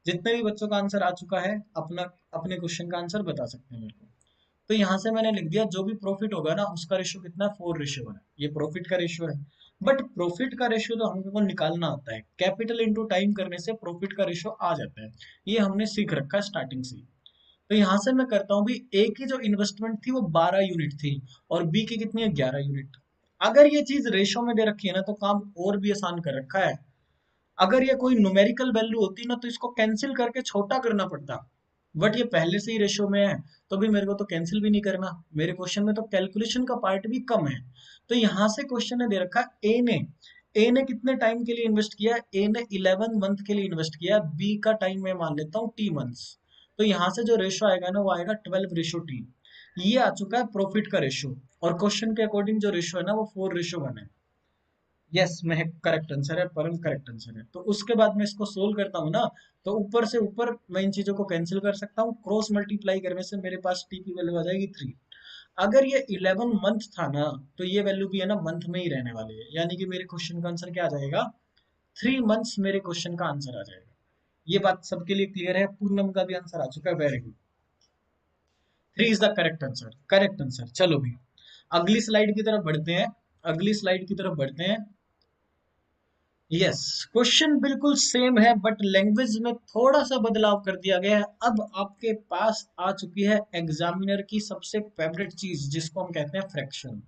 जितने भी बच्चों का आंसर आ चुका है, अपना अपने क्वेश्चन का आंसर बता सकते हैं मेरे को। तो यहाँ से मैंने लिख दिया, जो भी प्रॉफिट होगा ना उसका रेशो कितना है, 4:1। ये प्रॉफिट का रेशो है। बट प्रॉफिट का रेशो तो हमको निकालना होता है, कैपिटल इंटू टाइम करने से प्रॉफिट का रेशो आ जाता है। ये हमने सीख रखा है स्टार्टिंग से। तो यहाँ से मैं करता हूँ भी, ए की जो इन्वेस्टमेंट थी वो 12 यूनिट थी, और बी की कितनी है, 11 यूनिट। अगर ये चीज रेशो में दे रखी है ना, तो काम और भी आसान कर रखा है। अगर ये कोई न्यूमेरिकल वैल्यू होती ना, तो इसको कैंसिल करके छोटा करना पड़ता। बट ये पहले से ही रेशियो में है, तो भी मेरे को तो कैंसिल भी नहीं करना। मेरे क्वेश्चन में तो कैलकुलेशन का पार्ट भी कम है। तो यहाँ से क्वेश्चन ने दे रखा, ए ने कितने टाइम के लिए इन्वेस्ट किया, ए ने 11 मंथ के लिए इन्वेस्ट किया, बी का टाइम मैं मान लेता हूँ टी मंथ्स। तो यहाँ से जो रेशो आएगा ना, वो आएगा 12:टी। ये आ चुका है प्रॉफिट का रेशो, और क्वेश्चन के अकॉर्डिंग जो रेशो है ना, वो 4:1 है। यस, मैं करेक्ट आंसर है, परम करेक्ट आंसर है। तो उसके बाद मैं इसको सोल्व करता हूँ ना, तो ऊपर से ऊपर मैं इन चीजों को कैंसिल कर सकता हूँ, क्रॉस मल्टीप्लाई करने से मेरे पास टी की वैल्यू आ जाएगी 3। अगर ये 11 मंथ था ना, तो ये वैल्यू भी है ना मंथ में ही रहने वाली है, यानी कि मेरे क्वेश्चन का आंसर क्या आ जाएगा, 3 मंथ्स मेरे क्वेश्चन का आंसर आ जाएगा। ये बात सबके लिए क्लियर है, पूनम का भी आंसर आ चुका है, very good. 3 is the correct answer, correct answer. चलो भी अगली स्लाइड की तरफ बढ़ते हैं, अगली स्लाइड की तरफ बढ़ते हैं। यस, क्वेश्चन बिल्कुल सेम है, बट लैंग्वेज में थोड़ा सा बदलाव कर दिया गया है। अब आपके पास आ चुकी है एग्जामिनर की सबसे फेवरेट चीज, जिसको हम कहते हैं फ्रैक्शन।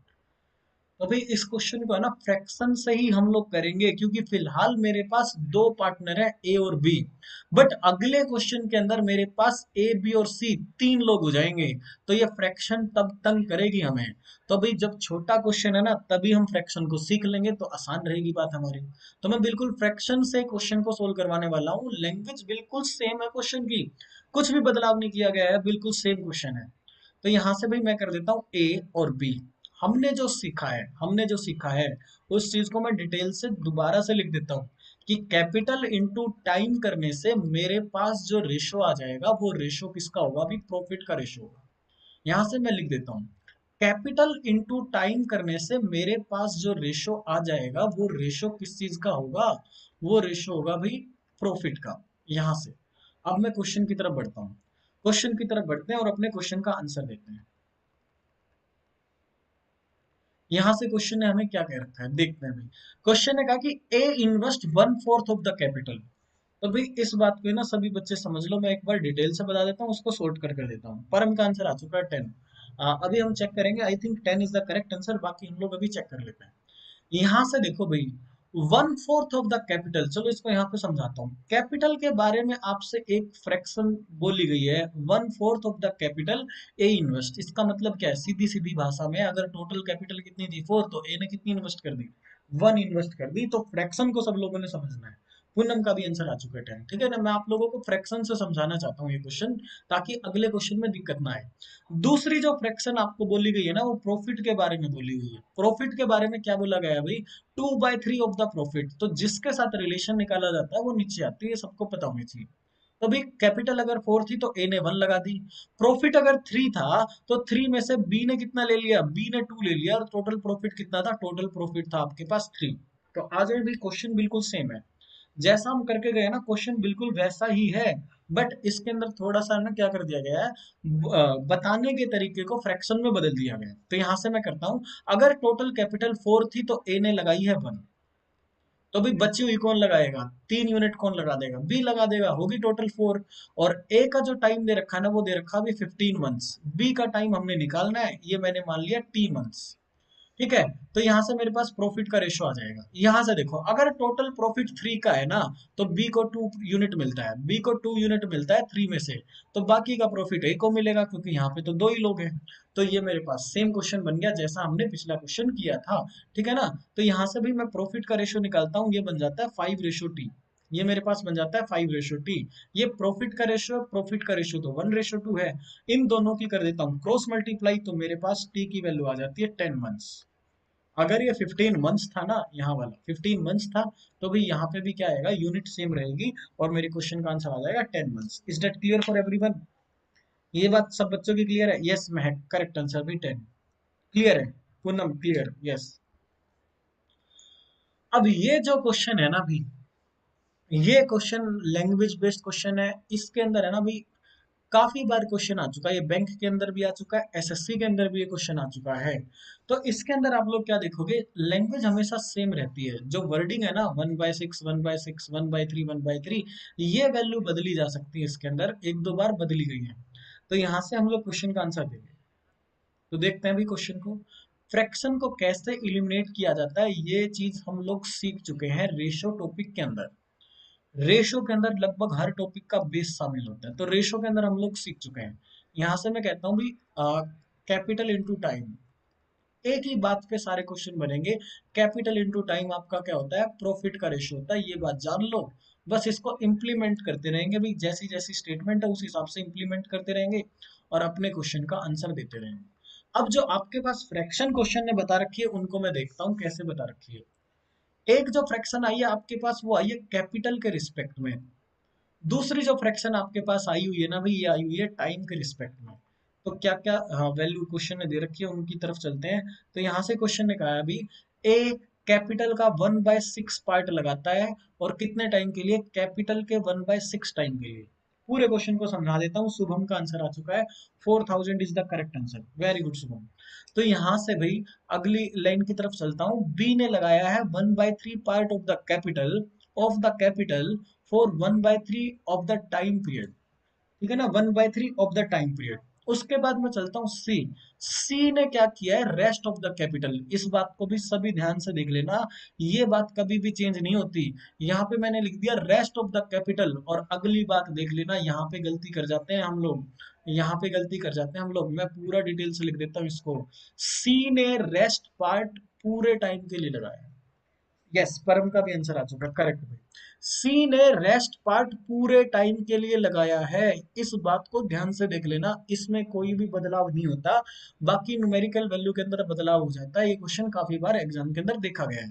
तो भाई इस क्वेश्चन को है ना फ्रैक्शन से ही हम लोग करेंगे, क्योंकि फिलहाल मेरे पास दो पार्टनर है ए और बी। बट अगले क्वेश्चन के अंदर मेरे पास ए बी और सी 3 लोग हो जाएंगे। तो ये फ्रैक्शन तब तंग करेगी हमें। तो भाई जब छोटा क्वेश्चन है ना, तभी हम फ्रैक्शन को सीख लेंगे, तो आसान रहेगी बात हमारी। तो मैं बिल्कुल फ्रैक्शन से क्वेश्चन को सोल्व करवाने वाला हूँ, लैंग्वेज बिल्कुल सेम है क्वेश्चन की, कुछ भी बदलाव नहीं किया गया है, बिल्कुल सेम क्वेश्चन है। तो यहाँ से भाई मैं कर देता हूँ ए और बी। हमने जो सीखा है उस चीज को मैं डिटेल से दोबारा से लिख देता हूँ, कि कैपिटल इंटू टाइम करने से मेरे पास जो रेशो आ जाएगा, वो रेशो किसका होगा, अभी प्रॉफिट का रेशो होगा। यहाँ से मैं लिख देता हूँ, कैपिटल इंटू टाइम करने से मेरे पास जो रेशो आ जाएगा, वो रेशो किस चीज का होगा, वो रेशो होगा भाई प्रॉफिट का। यहाँ से अब मैं क्वेश्चन की तरफ बढ़ता हूँ, क्वेश्चन की तरफ बढ़ते हैं और अपने क्वेश्चन का आंसर देते हैं। यहाँ से क्वेश्चन ने हमें क्या कह रखा है, देखते हैं भाई। क्वेश्चन ने कहा कि ए इन्वेस्ट 1/4 ऑफ द कैपिटल। तो भाई इस बात को ना सभी बच्चे समझ लो, मैं एक बार डिटेल से बता देता हूँ, उसको शॉर्ट कर देता हूँ। परम का आंसर आ चुका है 10। अभी हम चेक करेंगे, I think 10 is the correct answer, बाकी हम लोग अभी चेक कर लेते हैं। यहाँ से देखो भाई, 1/4 ऑफ द कैपिटल, चलो इसको यहाँ पे समझाता हूँ। कैपिटल के बारे में आपसे एक फ्रैक्शन बोली गई है, 1/4 of the capital A invest. इसका मतलब क्या है, सीधी सीधी भाषा में, अगर टोटल कैपिटल कितनी थी 4, तो ए ने कितनी इन्वेस्ट कर दी, 1 इन्वेस्ट कर दी। तो फ्रैक्शन को सब लोगों ने समझना है। पूनम का भी आंसर आ चुका है 10, ठीक है ना। मैं आप लोगों को फ्रैक्शन से समझाना चाहता हूँ ये क्वेश्चन, ताकि अगले क्वेश्चन में दिक्कत ना आए। दूसरी जो फ्रैक्शन आपको बोली गई है ना, वो प्रॉफिट के बारे में बोली हुई है। प्रॉफिट के बारे में क्या बोला गया है भाई, 2/3 ऑफ द प्रॉफिट। तो जिसके साथ रिलेशन निकाला जाता है वो नीचे आती है, ये सबको पता होनी चाहिए। तो भाई कैपिटल अगर 4 थी तो ए ने 1 लगा दी। प्रॉफिट अगर 3 था तो 3 में से बी ने कितना ले लिया, बी ने 2 ले लिया, और टोटल प्रॉफिट कितना था, टोटल प्रॉफिट था आपके पास 3। तो आज में भी क्वेश्चन बिल्कुल सेम है, जैसा हम करके गए ना, क्वेश्चन बिल्कुल वैसा ही है। बट इसके अंदर थोड़ा सा ना क्या कर दिया गया है, बताने के तरीके को फ्रैक्शन में बदल दिया गया है। तो यहां से मैं करता हूं, अगर टोटल कैपिटल 4 थी तो ए ने लगाई है 1, तो भी बची हुई कौन लगाएगा, 3 यूनिट कौन लगा देगा, बी लगा देगा, होगी टोटल 4। और ए का जो टाइम दे रखा है ना, वो दे रखा है अभी 15 मंथ्स। बी का टाइम हमने निकालना है, ये मैंने मान लिया T मंथ्स। ठीक है। तो यहां से मेरे पास प्रॉफिट का रेशो आ जाएगा। यहां से देखो, अगर टोटल प्रॉफिट 3 का है ना, तो बी को 2 यूनिट मिलता है, बी को 2 यूनिट मिलता है 3 में से। तो बाकी का प्रॉफिट ए को मिलेगा, क्योंकि यहाँ पे तो 2 ही लोग हैं। तो ये मेरे पास सेम क्वेश्चन बन गया जैसा हमने पिछला क्वेश्चन किया था। ठीक है ना। तो यहाँ से भी मैं प्रॉफिट का रेशो निकालता हूँ, ये बन जाता है 5:T। ये मेरे पास बन जाता है 5:T। ये प्रॉफिट का रेशो तो 1:2 है। इन दोनों की कर देता हूँ क्रॉस मल्टीप्लाई, तो मेरे पास टी की वैल्यू आ जाती है 10 मंथ्स। अगर ये 15 मंथ्स था ना, यहाँ वाला 15 मंथ्स था, तो भी यहाँ पे भी क्या आएगा, यूनिट सेम रहेगी, और मेरे क्वेश्चन का आंसर आ जाएगा 10 months. Is that clear for everyone? ये बात सब बच्चों की क्लियर है? यस महक, करेक्ट आंसर भी 10। क्लियर है? पूनम क्लियर? यस। अब ये जो क्वेश्चन है ना भी, ये क्वेश्चन लैंग्वेज बेस्ड क्वेश्चन है। इसके अंदर है ना भी, काफी बार क्वेश्चन आ चुका है, ये बैंक के अंदर भी आ चुका है, एसएससी के अंदर भी ये क्वेश्चन आ चुका है। तो इसके अंदर आप लोग क्या देखोगे, लैंग्वेज हमेशा सेम रहती है। जो वर्डिंग है ना, 1/6, 1/6, 1/3, 1/3, ये वैल्यू बदली जा सकती है। इसके अंदर एक दो बार बदली गई है। तो यहाँ से हम लोग क्वेश्चन का आंसर देंगे। तो देखते हैं भी क्वेश्चन को, फ्रैक्शन को कैसे इलिमिनेट किया जाता है, ये चीज हम लोग सीख चुके हैं रेशो टॉपिक के अंदर। रेशो के अंदर लगभग हर टॉपिक का बेस शामिल होता है, तो रेशो के अंदर हम लोग सीख चुके हैं। यहाँ से मैं कहता हूँ भी, कैपिटल इंटू टाइम, एक ही बात पे सारे क्वेश्चन बनेंगे। कैपिटल इंटू टाइम आपका क्या होता है, प्रॉफिट का रेशो होता है, ये बात जान लो। बस इसको इम्प्लीमेंट करते रहेंगे भी, जैसी जैसी स्टेटमेंट है उस हिसाब से इम्प्लीमेंट करते रहेंगे, और अपने क्वेश्चन का आंसर देते रहेंगे। अब जो आपके पास फ्रैक्शन क्वेश्चन ने बता रखी है, उनको मैं देखता हूँ कैसे बता रखी है। एक जो फ्रैक्शन आई है आपके पास, वो आई है कैपिटल के रिस्पेक्ट में। दूसरी जो फ्रैक्शन आपके पास आई हुई है ना भाई, ये आई हुई है टाइम के रिस्पेक्ट में। तो क्या क्या वैल्यू क्वेश्चन ने दे रखी है, उनकी तरफ चलते हैं। तो यहाँ से क्वेश्चन ने कहा है अभी, ए कैपिटल का 1/6 पार्ट लगाता है, और कितने टाइम के लिए, कैपिटल के 1/6 टाइम के लिए। पूरे क्वेश्चन को समझा देता हूँ। शुभम का आंसर आ चुका है, 4000 is the correct answer. Very good Shubham. तो यहाँ से भाई अगली लाइन की तरफ चलता हूँ। बी ने लगाया है 1/3 part of the capital for 1/3 of the time period. ठीक है ना, 1/3 ऑफ द टाइम पीरियड। उसके बाद मैं चलता हूँ सी। सी ने क्या किया है, रेस्ट ऑफ द कैपिटल। इस बात को भी सभी ध्यान से देख लेना, ये बात कभी भी चेंज नहीं होती। यहाँ पे मैंने लिख दिया रेस्ट ऑफ द कैपिटल, और अगली बात देख लेना, यहाँ पे गलती कर जाते हैं हम लोग। यहाँ पे गलती कर जाते हैं हम लोग, मैं पूरा डिटेल से लिख देता हूँ इसको। सी ने रेस्ट पार्ट पूरे टाइम के लिए लगाया। यस, परम का भी आंसर आ चुका, करेक्ट भाई। सी ने रेस्ट पार्ट पूरे टाइम के लिए लगाया है। इस बात को ध्यान से देख लेना, इसमें कोई भी बदलाव नहीं होता। बाकी न्यूमेरिकल वैल्यू के अंदर बदलाव हो जाता है। ये क्वेश्चन काफी बार एग्जाम के अंदर देखा गया है।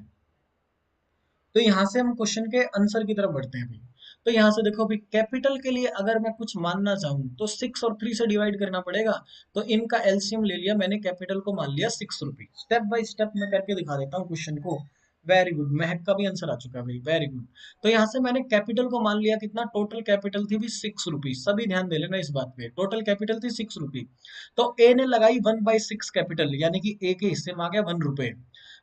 तो यहाँ से हम क्वेश्चन के आंसर की तरफ बढ़ते हैं भाई। तो यहाँ से देखो भाई, कैपिटल के लिए अगर मैं कुछ मानना चाहूँ तो 6 और 3 से डिवाइड करना पड़ेगा। तो इनका एलसीएम ले लिया मैंने, कैपिटल को मान लिया 6 रुपीज। स्टेप बाय स्टेप मैं करके दिखा देता हूँ क्वेश्चन को। वेरी गुड, महक का भी आंसर आ चुका है भाई, वेरी गुड। तो यहाँ से मैंने कैपिटल को मान लिया कितना, टोटल कैपिटल थी भी 6 रुपीज। सभी ध्यान दे लेना इस बात पे, टोटल कैपिटल थी 6 रुपीज। तो ए ने लगाई 1/6 कैपिटल, यानी कि ए के हिस्से में आ गया 1 रुपए।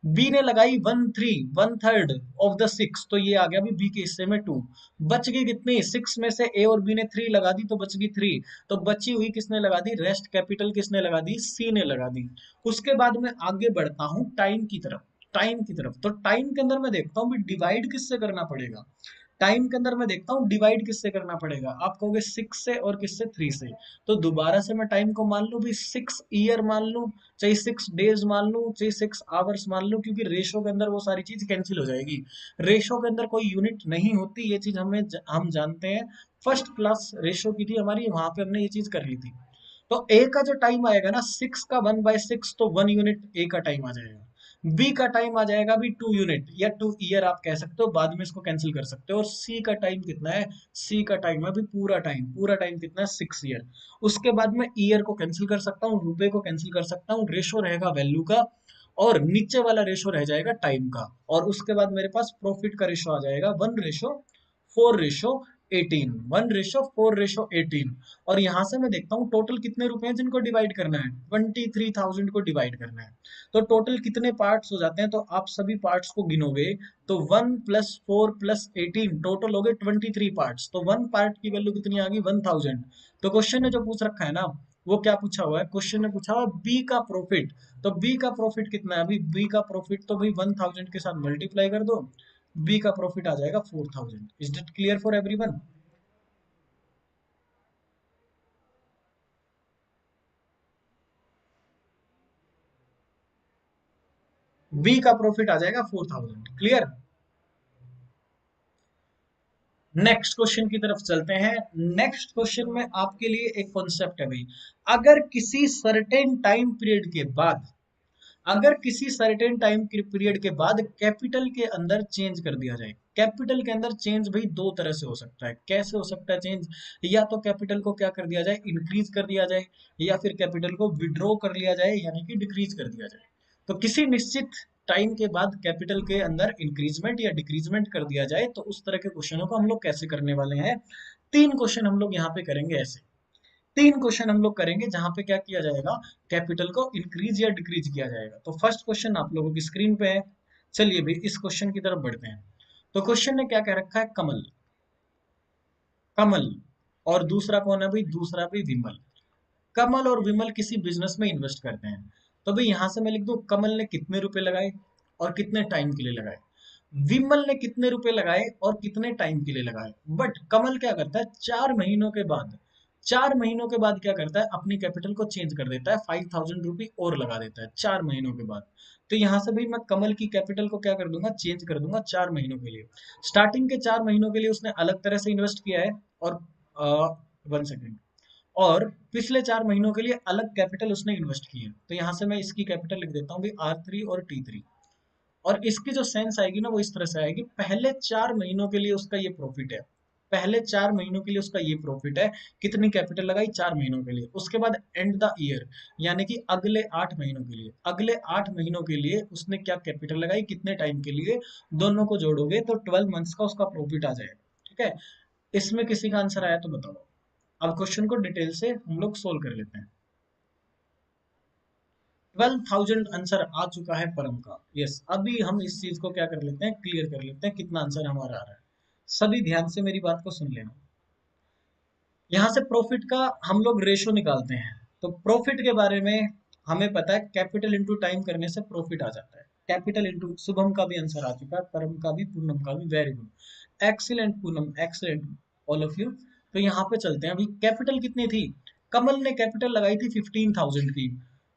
बी ने लगाई 1/3 ऑफ द 6, तो ये आ गया अभी बी के हिस्से में 2। बच गई कितनी, 6 में से ए और बी ने 3 लगा दी तो बच गई 3। तो बची हुई किसने लगा दी, रेस्ट कैपिटल किसने लगा दी, सी ने लगा दी। उसके बाद में आगे बढ़ता हूँ टाइम की तरफ। टाइम की तरफ, तो टाइम के अंदर मैं देखता हूँ डिवाइड किससे करना पड़ेगा। टाइम के अंदर मैं देखता हूँ डिवाइड किससे करना पड़ेगा। आप कहोगे 6 से और किससे, 3 से। तो दोबारा से मैं टाइम को मान लूं भी 6 ईयर मान लूं, चाहे 6 डेज मान लूं, चाहे 6 आवर्स मान लूं, क्योंकि रेशो के अंदर वो सारी चीज कैंसिल हो जाएगी। रेशो के अंदर कोई यूनिट नहीं होती, ये चीज हम जानते हैं। फर्स्ट क्लास रेशो की थी हमारी, वहां पे हमने ये चीज कर ली थी। तो ए का जो टाइम आएगा ना 6 का 1/6, तो 1 यूनिट ए का टाइम आ जाएगा। बी का टाइम आ जाएगा अभी 2 यूनिट या 2 ईयर आप कह सकते हो, बाद में इसको कैंसिल कर सकते हो। और सी का टाइम कितना है, सी का टाइम है अभी पूरा टाइम कितना है, 6 ईयर। उसके बाद में ईयर को कैंसिल कर सकता हूँ, रुपए को कैंसिल कर सकता हूँ, रेशो रहेगा वैल्यू का, और नीचे वाला रेशो रह जाएगा टाइम का। और उसके बाद मेरे पास प्रॉफिट का रेशो आ जाएगा 1/4/18, 1/4/18। और यहां से मैं देखता हूँ टोटल कितने रुपए हैं जिनको डिवाइड करना है, 23,000 को डिवाइड करना है। तो टोटल कितने पार्ट्स हो जाते हैं, तो आप सभी पार्ट्स को गिनोगे तो 1+4+18 टोटल हो गए 23 पार्ट्स। तो वन पार्ट की वैल्यू कितनी आ गई, 1,000। तो क्वेश्चन ने जो पूछ रखा है ना, वो क्या पूछा हुआ है, क्वेश्चन ने पूछा हुआ बी का प्रॉफिट। तो बी का प्रॉफिट कितना है, अभी बी का प्रॉफिट तो भाई 1,000 के साथ मल्टीप्लाई कर दो, बी का प्रॉफिट आ जाएगा 4,000। Is it clear for everyone. B का प्रॉफिट आ जाएगा 4,000, क्लियर। नेक्स्ट क्वेश्चन की तरफ चलते हैं। नेक्स्ट क्वेश्चन में आपके लिए एक कॉन्सेप्ट है भाई, अगर किसी सर्टेन टाइम पीरियड के बाद, अगर किसी सर्टेन टाइम पीरियड के बाद कैपिटल के अंदर चेंज कर दिया जाए। कैपिटल के अंदर चेंज भाई दो तरह से हो सकता है। कैसे हो सकता है चेंज, या तो कैपिटल को क्या कर दिया जाए, इंक्रीज कर दिया जाए, या फिर कैपिटल को विड्रॉ कर लिया जाए, यानी कि डिक्रीज कर दिया जाए। तो किसी निश्चित टाइम के बाद कैपिटल के अंदर इंक्रीजमेंट या डिक्रीजमेंट कर दिया जाए, तो उस तरह के क्वेश्चनों को हम लोग कैसे करने वाले हैं। 3 क्वेश्चन हम लोग यहाँ पे करेंगे ऐसे। 3 क्वेश्चन हम लोग करेंगे जहां पे क्या किया जाएगा, कैपिटल को इंक्रीज या डिक्रीज किया जाएगा। तो फर्स्ट क्वेश्चन आप लोगों की स्क्रीन पे है। चलिए भाई इस क्वेश्चन की तरफ बढ़ते हैं। तो क्वेश्चन ने क्या कह रखा है, कमल, कमल। और दूसरा कौन है भाई, दूसरा भी विमल। कमल और विमल किसी बिजनेस में इन्वेस्ट करते हैं। तो भाई यहां से मैं लिख दूं कमल ने कितने रुपए लगाए और कितने टाइम के लिए लगाए, विमल ने कितने रुपए लगाए और कितने टाइम के लिए लगाए। बट कमल क्या करता है, 4 महीनों के बाद, 4 महीनों के बाद क्या करता है, अपनी कैपिटल को चेंज कर देता है, 5,000 रुपी और लगा देता है 4 महीनों के बाद। तो यहाँ से भाई मैं कमल की कैपिटल को क्या कर दूंगा, चेंज कर दूंगा 4 महीनों के लिए। स्टार्टिंग के 4 महीनों के लिए उसने अलग तरह से इन्वेस्ट किया है, और 1 सेकेंड, और पिछले 4 महीनों के लिए अलग कैपिटल उसने इन्वेस्ट की है। तो यहाँ से मैं इसकी कैपिटल लिख देता हूँ भाई R3 और T3। और इसकी जो सेंस आएगी ना वो इस तरह से आएगी, पहले 4 महीनों के लिए उसका ये प्रॉफिट है, पहले 4 महीनों के लिए उसका ये प्रॉफिट है। कितनी कैपिटल लगाई, 4 महीनों के लिए। उसके बाद एंड द ईयर, यानी कि अगले 8 महीनों के लिए, अगले 8 महीनों के लिए उसने क्या कैपिटल लगाई, कितने टाइम के लिए, दोनों को जोड़ोगे तो 12 मंथ्स का उसका प्रॉफिट आ जाएगा। ठीक है, इसमें किसी का आंसर आया तो बताओ। अब क्वेश्चन को डिटेल से हम लोग सोल्व कर लेते हैं। 12,000 आंसर आ चुका है परम का। यस, अभी हम इस चीज को क्या कर लेते हैं, क्लियर कर लेते हैं कितना आंसर हमारा आ रहा है। सभी ध्यान से मेरी बात को सुन लेना। यहाँ से प्रॉफिट का हम लोग रेशो निकालते हैं। तो प्रॉफिट के बारे में हमें पता है, कैपिटल इंटू टाइम करने से प्रॉफिट आ जाता है। कैपिटल इंटू, शुभम का भी आंसर आ चुका है, परम का भी, पूनम का भी, very good, excellent Poonam, excellent all of you. तो यहाँ पे चलते हैं, अभी कैपिटल कितनी थी, कमल ने कैपिटल लगाई थी 15,000 की,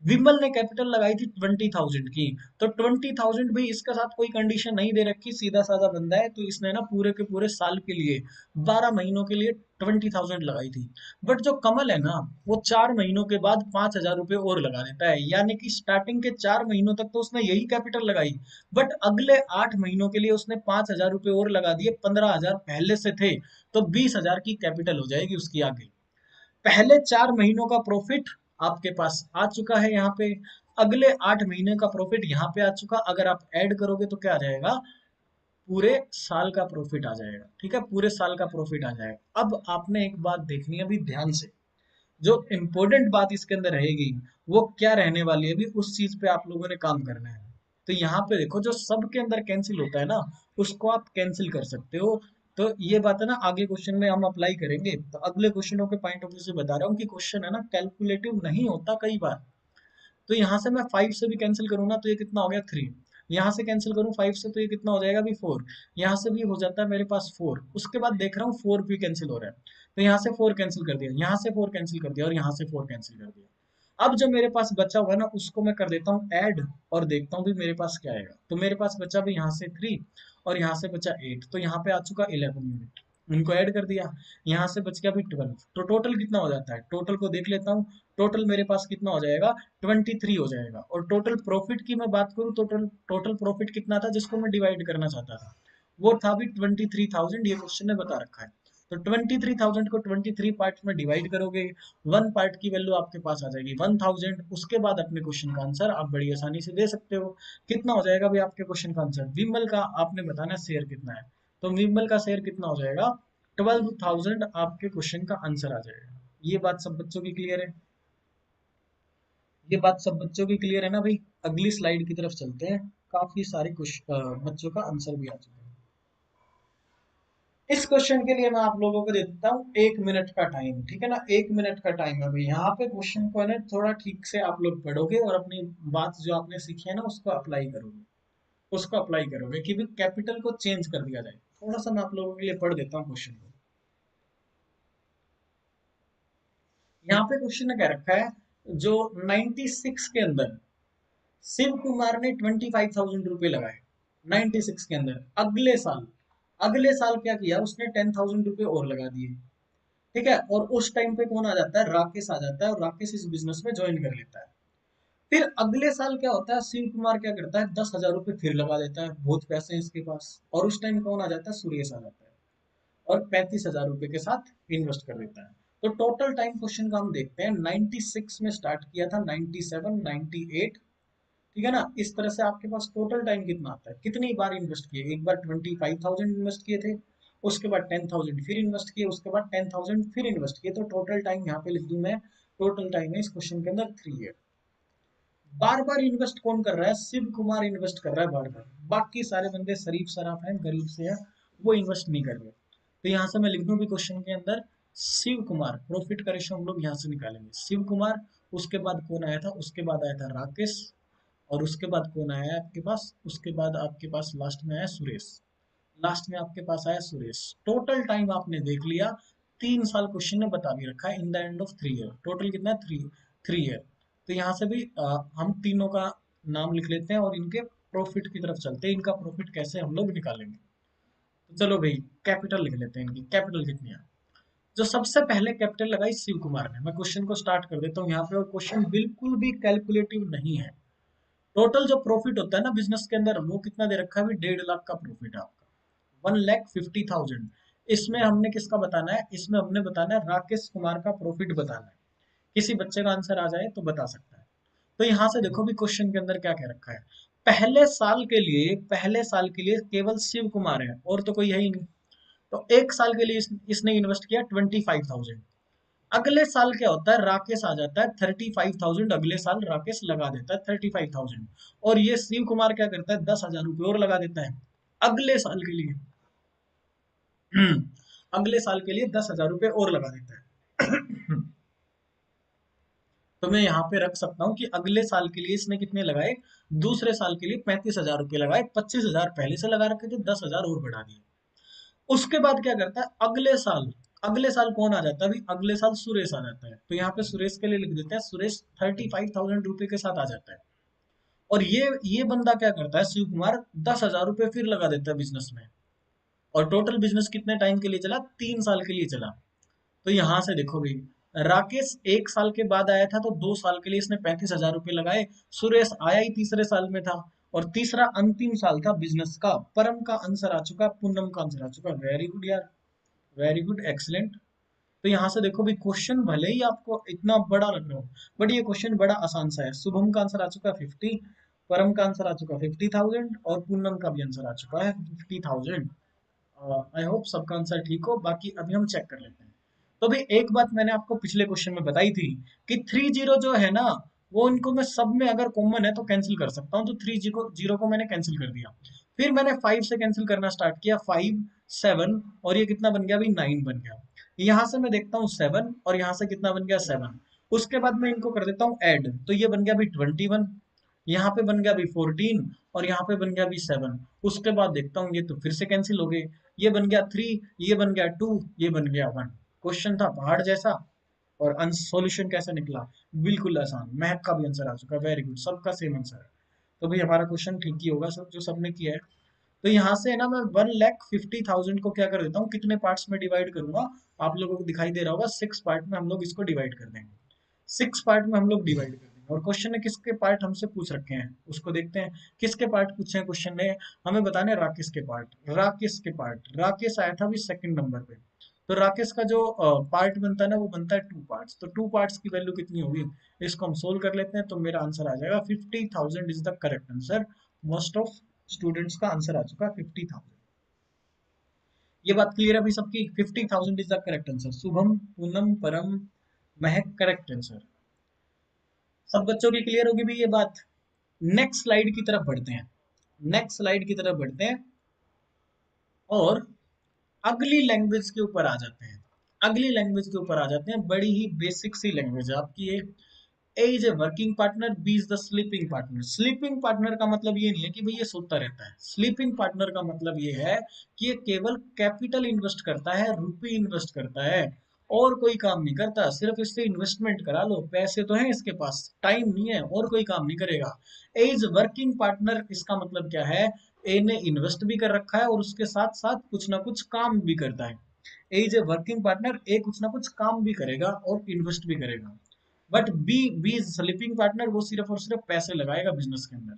विमल ने कैपिटल लगाई थी 20,000 की। तो 20,000 भी, इसके साथ कोई कंडीशन नहीं दे रखी, सीधा साधा बंदा है, तो इसने ना पूरे के पूरे साल के लिए, 12 महीनों के लिए 20,000 लगाई थी। बट जो कमल है ना, वो 4 महीनों के बाद 5,000 रुपए और लगा देता है, यानी कि स्टार्टिंग के 4 महीनों तक तो उसने यही कैपिटल लगाई, बट अगले 8 महीनों के लिए उसने 5,000 रुपए और लगा दिए, 15,000 पहले से थे, तो 20,000 की कैपिटल हो जाएगी उसकी आगे। पहले 4 महीनों का प्रॉफिट आपके पास आ चुका है यहाँ पे, अगले 8 महीने का प्रॉफिट यहाँ पे आ चुका, अगर आप ऐड करोगे तो क्या आ जाएगा, पूरे साल का प्रॉफिट आ जाएगा। ठीक है, पूरे साल का प्रॉफिट आ जाएगा। अब आपने एक बात देखनी है अभी ध्यान से, जो इंपॉर्टेंट बात इसके अंदर रहेगी वो क्या रहने वाली है, अभी उस चीज पे आप लोगों ने काम करना है। तो यहाँ पे देखो जो सब के अंदर कैंसिल होता है ना, उसको आप कैंसिल कर सकते हो। तो ये बात है ना, आगे क्वेश्चन में हम अप्लाई करेंगे। तो अगले क्वेश्चनों के पॉइंट ऑफ व्यू से बता रहा हूँ कि क्वेश्चन है ना कैलकुलेटिव नहीं होता कई बार। तो यहाँ से मैं 5 से भी कैंसिल करूँ ना तो ये कितना हो गया 3। यहाँ से कैंसिल करूँ 5 से तो ये कितना हो जाएगा अभी 4। यहाँ से भी हो जाता है मेरे पास 4। उसके बाद देख रहा हूँ 4 भी कैंसिल हो रहा है। तो यहाँ से 4 कैंसिल कर दिया, यहाँ से 4 कैंसिल कर दिया और यहाँ से 4 कैंसिल कर दिया। अब जो मेरे पास बचा हुआ है ना उसको मैं कर देता हूँ ऐड और देखता हूँ भी मेरे पास क्या आएगा। तो मेरे पास बचा भी यहाँ से 3 और यहाँ से बचा 8, तो यहाँ पे आ चुका 11 यूनिट। उनको ऐड कर दिया, यहाँ से बच गया भी 12। तो टोटल कितना हो जाता है, टोटल को देख लेता हूँ। टोटल मेरे पास कितना हो जाएगा 23 हो जाएगा। और टोटल प्रॉफिट की मैं बात करूँ तो टोटल टोटल प्रॉफिट कितना था जिसको मैं डिवाइड करना चाहता था, वो था भी 23,000। ये क्वेश्चन ने बता रखा है। तो 23,000 को 23 पार्ट में डिवाइड करोगे, वन पार्ट की वैल्यू आपके पास आ जाएगी 1000। उसके बाद अपने क्वेश्चन का आंसर आप बड़ी आसानी से दे सकते हो। कितना हो जाएगा भाई आपके क्वेश्चन का आंसर, विमल का आपने बताना शेयर कितना है। तो विमल का शेयर कितना हो जाएगा 12,000, आपके क्वेश्चन का आंसर आ जाएगा। ये बात सब बच्चों की क्लियर है? ये बात सब बच्चों की क्लियर है ना भाई? अगली स्लाइड की तरफ चलते हैं। काफी सारे बच्चों का आंसर भी आ चुका है। इस क्वेश्चन के लिए मैं आप लोगों को दे देता हूँ 1 मिनट का टाइम, ठीक है ना? 1 मिनट का टाइम है भाई। यहाँ पे क्वेश्चन को है ना थोड़ा ठीक से आप लोग पढ़ोगे और अपनी बात जो आपने सीखी है ना उसको अप्लाई करोगे। उसको अप्लाई करोगे कि भी कैपिटल को चेंज कर दिया जाए। थोड़ा सा मैं आप लोगों के लिए पढ़ देता हूँ क्वेश्चन को। यहाँ पे क्वेश्चन ने कह रखा है जो 96 के अंदर शिव कुमार ने 25,000 रुपए लगाए 96 के अंदर। अगले साल क्या किया उसने 10,000 रुपए और लगा दिए, ठीक है? और उस टाइम पे कौन आ जाता है, राकेश आ जाता है और राकेश इस बिजनेस में ज्वाइन कर लेता है। फिर अगले साल क्या होता है, शिव कुमार क्या करता है 10,000 रुपए फिर लगा देता है, बहुत पैसे हैं इसके पास। और उस टाइम कौन आ जाता है, सुरेश आ जाता है और 35,000 रुपए के साथ इन्वेस्ट कर देता है। तो टोटल टाइम क्वेश्चन का हम देखते हैं, 96 में स्टार्ट किया था, 97, 98, ठीक है ना? इस तरह से आपके पास टोटल टाइम कितना आता है, कितनी बार इन्वेस्ट किए। एक बार 25,000 इन्वेस्ट किए थे, उसके बाद 10,000 फिर इन्वेस्ट किए, उसके बाद 10,000 फिर इन्वेस्ट किए। तो टोटल टाइम यहाँ पे लिख दूं मैं, टोटल टाइम है इस क्वेश्चन के अंदर 3 ईयर। बार बार इन्वेस्ट कौन कर रहा है, शिव कुमार इन्वेस्ट कर रहा है बार बार। बाकी सारे बंदे शरीफ शराफ हैं, गरीब से हैं, वो इन्वेस्ट नहीं कर रहे। तो यहाँ से मैं लिख दूं भी क्वेश्चन के अंदर शिव कुमार, प्रॉफिट का रेशो हम लोग यहाँ से निकालेंगे शिव कुमार। उसके बाद कौन आया था, उसके बाद आया था राकेश। और उसके बाद कौन आया है आपके पास, उसके बाद आपके पास लास्ट में आया सुरेश। लास्ट में आपके पास आया सुरेश। टोटल टाइम आपने देख लिया, 3 साल क्वेश्चन ने बता भी रखा है, in the end of 3 year. Total कितना है, 3 ईयर। तो यहाँ से भी हम तीनों का नाम लिख लेते हैं और इनके प्रॉफिट की तरफ चलते हैं, इनका प्रॉफिट कैसे हम लोग निकालेंगे। तो चलो भाई कैपिटल लिख लेते हैं, इनकी कैपिटल कितनी है। जो सबसे पहले कैपिटल लगाई शिव कुमार ने। मैं क्वेश्चन को स्टार्ट कर देता हूँ यहाँ पे, और क्वेश्चन बिल्कुल भी कैलकुलेटिव नहीं है। टोटल जो प्रॉफिट होता है ना बिजनेस के अंदर, वो कितना दे रखा है अभी, 1.5 लाख का प्रॉफिट है आपका, 1,50,000। इसमें हमने किसका बताना है, इसमें हमने बताना है राकेश कुमार का प्रॉफिट बताना है। किसी बच्चे का आंसर आ जाए तो बता सकता है। तो यहाँ से देखो भी क्वेश्चन के अंदर क्या कह रखा है। पहले साल के लिए केवल शिव कुमार है और तो कोई है ही नहीं। तो एक साल के लिए इसने इन्वेस्ट किया 25,000। अगले साल क्या होता है, राकेश आ जाता है 35,000, अगले साल राकेश लगा देता है 35,000। और ये शिव कुमार क्या करता है 10,000 रुपये और लगा देता है अगले साल के लिए। अगले साल के लिए 10,000 रुपये और लगा देता है। तो मैं यहाँ पे रख सकता हूँ कि अगले साल के लिए इसने कितने लगाए, दूसरे साल के लिए 35,000 रुपये लगाए। 25,000 पहले से लगा रखे थे, 10,000 और बढ़ा दिए। उसके बाद क्या करता है, अगले साल कौन आ जाता है अभी, अगले साल सुरेश आ जाता है। तो यहाँ पे सुरेश के लिए लिख देते हैं, सुरेश 35,000 रुपए के साथ आ जाता है। और ये बंदा क्या करता है, शिव कुमार 10,000 रुपये फिर लगा देता है बिजनेस में। और टोटल बिजनेस कितने टाइम के लिए चला, 3 साल के लिए चला। तो यहाँ से देखो भाई, राकेश 1 साल के बाद आया था तो 2 साल के लिए इसने 35,000 रुपये लगाए। सुरेश आया ही तीसरे साल में था और तीसरा अंतिम साल था बिजनेस का। परम का आंसर आ चुका, पूनम का आंसर आ चुका। वेरी गुड यार, वेरी गुड, एक्सलेंट। तो यहाँ से देखो भी क्वेश्चन भले ही आपको इतना बड़ा लग रहा हो, बट ये क्वेश्चन बड़ा आसान सा है। शुभम का आंसर आ चुका है 50, परम का आंसर आ चुका है 50,000 और पूनम का भी आंसर आ चुका है 50,000। आई होप सबका आंसर ठीक हो। बाकी अभी हम चेक कर लेते हैं। तो भाई एक बात मैंने आपको पिछले क्वेश्चन में बताई थी कि 30 जो है ना वो इनको मैं सब में अगर कॉमन है तो कैंसिल कर सकता हूँ, तो थ्री जीरो जीरो को मैंने कैंसिल कर दिया। फिर मैंने फाइव से कैंसिल करना स्टार्ट किया, फाइव, सेवन, और ये कितना बन गया अभी, नाइन बन गया। यहाँ से मैं देखता हूँ सेवन, और यहाँ से कितना बन गया, सेवन। उसके बाद मैं इनको कर देता हूँ ऐड, तो ये बन गया अभी 21, यहाँ पे बन गया अभी 14, और यहाँ पे बन गया अभी 7। उसके बाद देखता हूँ ये तो फिर से कैंसिल हो गए, ये बन गया 3, ये बन गया 2, ये बन गया 1। क्वेश्चन था पहाड़ जैसा, और सॉल्यूशन कैसे निकला, बिल्कुल आसान। महक का भी आंसर आ चुका, वेरी गुड, सबका सेम आंसर है। तो भाई हमारा क्वेश्चन ठीक ही होगा सब, जो सबने किया है। तो यहाँ से है ना, मैं 1,50,000 को क्या कर देता हूँ, कितने पार्ट्स में डिवाइड करूंगा, आप लोगों को दिखाई दे रहा होगा, 6 पार्ट में हम लोग इसको डिवाइड कर देंगे। 6 पार्ट में हम लोग डिवाइड कर देंगे, और क्वेश्चन ने किसके पार्ट हमसे पूछ रखे हैं उसको देखते हैं। किसके पार्ट पूछे हैं क्वेश्चन ने, हमें बताने राकेश के पार्ट। राकेश के पार्ट, राकेश आया था अभी सेकंड नंबर पे। तो राकेश का जो पार्ट बनता है ना, वो बनता है 2 पार्ट्स। तो 2 पार्ट्स की वैल्यू कितनी होगी, इसको हम सोल्व कर लेते हैं। तो मेरा आंसर आ जाएगा 50,000 is the correct answer. Most of students का आंसर आ चुका है 50,000। ये बात क्लियर है अभी सबकी, 50,000 is the correct answer. Shubham, Poonam, परम, महक, करेक्ट आंसर। सब बच्चों की क्लियर होगी भी ये बात। नेक्स्ट स्लाइड की तरफ बढ़ते हैं, नेक्स्ट स्लाइड की तरफ बढ़ते हैं, और अगली लैंग्वेज के ऊपर आ जाते हैं। अगली लैंग्वेज के ऊपर आ जाते हैं, बड़ी ही बेसिक सी लैंग्वेज है आपकी ये। A is a working partner, B is the sleeping partner. Sleeping partner का मतलब ये नहीं है कि भाई ये सोता रहता है। स्लीपिंग पार्टनर का मतलब ये है कि ये केवल कैपिटल इन्वेस्ट करता है, रुपये इन्वेस्ट करता है, और कोई काम नहीं करता। सिर्फ इससे इन्वेस्टमेंट करा लो, पैसे तो हैं इसके पास, टाइम नहीं है, और कोई काम नहीं करेगा। ए इज वर्किंग पार्टनर, इसका मतलब क्या है, ए ने इन्वेस्ट भी कर रखा है, और उसके साथ साथ कुछ ना कुछ काम भी करता है। ए इज ए वर्किंग पार्टनर, ए कुछ ना कुछ काम भी करेगा और इन्वेस्ट भी करेगा। But B, B sleeping partner, वो सिर्फ और सिर्फ पैसे लगाएगा बिजनेस के अंदर।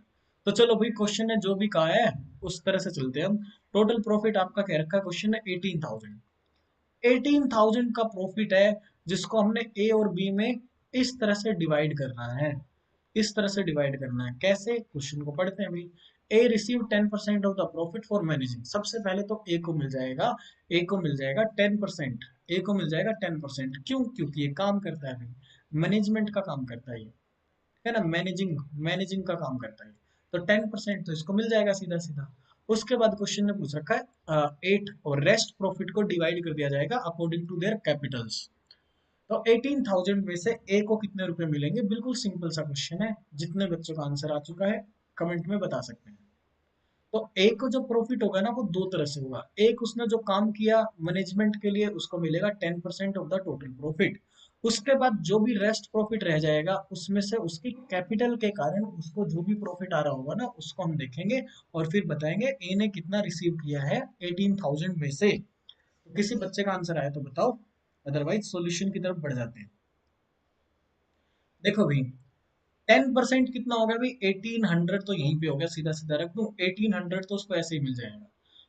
तो चलो भाई, क्वेश्चन ने जो भी कहा है उस तरह से चलते हैं हम। टोटल प्रॉफिट आपका कह रखा है क्वेश्चन ने 18,000। 18,000 का प्रॉफिट है, जिसको हमने ए और बी में इस तरह से डिवाइड करना है। इस तरह से डिवाइड करना है, कैसे, क्वेश्चन को पढ़ते हैं अभी। A receive 10% of the profit for managing. सबसे पहले तो ए को मिल जाएगा, ए को मिल जाएगा 10%। ए को मिल जाएगा 10%, क्यों, क्योंकि ये काम करता है भाई, मैनेजमेंट का काम करता है ये, है ना, मैनेजिंग, मैनेजिंग का काम करता है। तो 10% तो इसको मिल जाएगा सीधा सीधा। उसके बाद क्वेश्चन ने पूछ रखा है 8, और रेस्ट प्रॉफिट को डिवाइड कर दिया जाएगा अकॉर्डिंग टू देयर कैपिटल्स। तो 18,000 में से ए को कितने रुपए मिलेंगे, बिल्कुल सिंपल सा क्वेश्चन है। जितने बच्चों का आंसर आ चुका है कमेंट में बता सकते हैं। तो ए को जो प्रॉफिट होगा ना, वो दो तरह से होगा। एक, उसने जो काम किया मैनेजमेंट के लिए, उसको मिलेगा 10% ऑफ द टोटल प्रॉफिट। उसके बाद जो भी रेस्ट प्रॉफिट रह जाएगा, उसमें से उसकी कैपिटल के कारण उसको जो भी प्रॉफिट आ रहा होगा ना, उसको हम देखेंगे, और फिर बताएंगे ए ने कितना रिसीव किया है 18,000 में से। तो किसी बच्चे का आंसर आया तो बताओ, अदरवाइज सॉल्यूशन की तरफ बढ़ जाते हैं। देखो भाई, 10% कितना हो गया भाई, 1800 तो यहीं पे हो गया, सीधा सीधा रख दूं 1800, तो उसको ऐसे ही मिल जाएगा।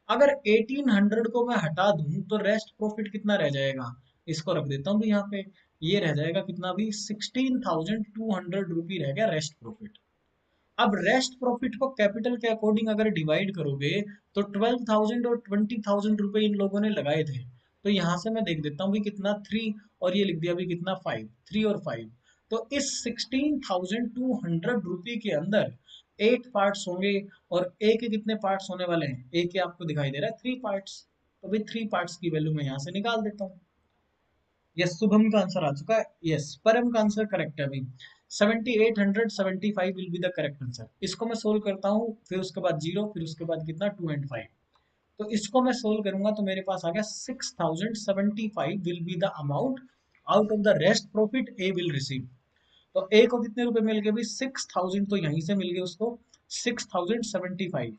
अगर 1800 को मैं हटा दूं तो रेस्ट प्रॉफिट कितना रह जाएगा, इसको रख देता हूँ भी यहाँ पे। ये रह जाएगा कितना भी, 16,200 रुपी रह गया रेस्ट प्रॉफिट। अब रेस्ट प्रॉफिट को कैपिटल के अकॉर्डिंग अगर डिवाइड करोगे, तो 12,000 और 20,000 रुपए इन लोगों ने लगाए थे। तो यहाँ से मैं देख देता हूँ भी कितना, 3, और ये लिख दिया भी कितना, 5, 3 और 5। तो इस 16,200 रुपी के अंदर 8 पार्ट्स होंगे, और ए के कितने पार्ट्स होने वाले हैं, ए के आपको दिखाई दे रहा है 3 पार्ट्स। तो भाई 3 पार्ट्स की वैल्यू मैं यहाँ से निकाल देता हूँ। यस, शुभम का आंसर आ चुका है। यस, परम का आंसर करेक्ट है अभी। 7,875 will be the correct answer. इसको मैं सोल्व करता हूँ, फिर उसके बाद जीरो, फिर उसके बाद कितना, 2 एंड 5। तो इसको मैं सोल्व करूंगा तो मेरे पास आ गया 6,075 will be the amount out of the rest profit A will receive. तो ए को कितने रुपए मिल गए भी, 6,000 तो यहीं से मिल गए उसको, 6,075,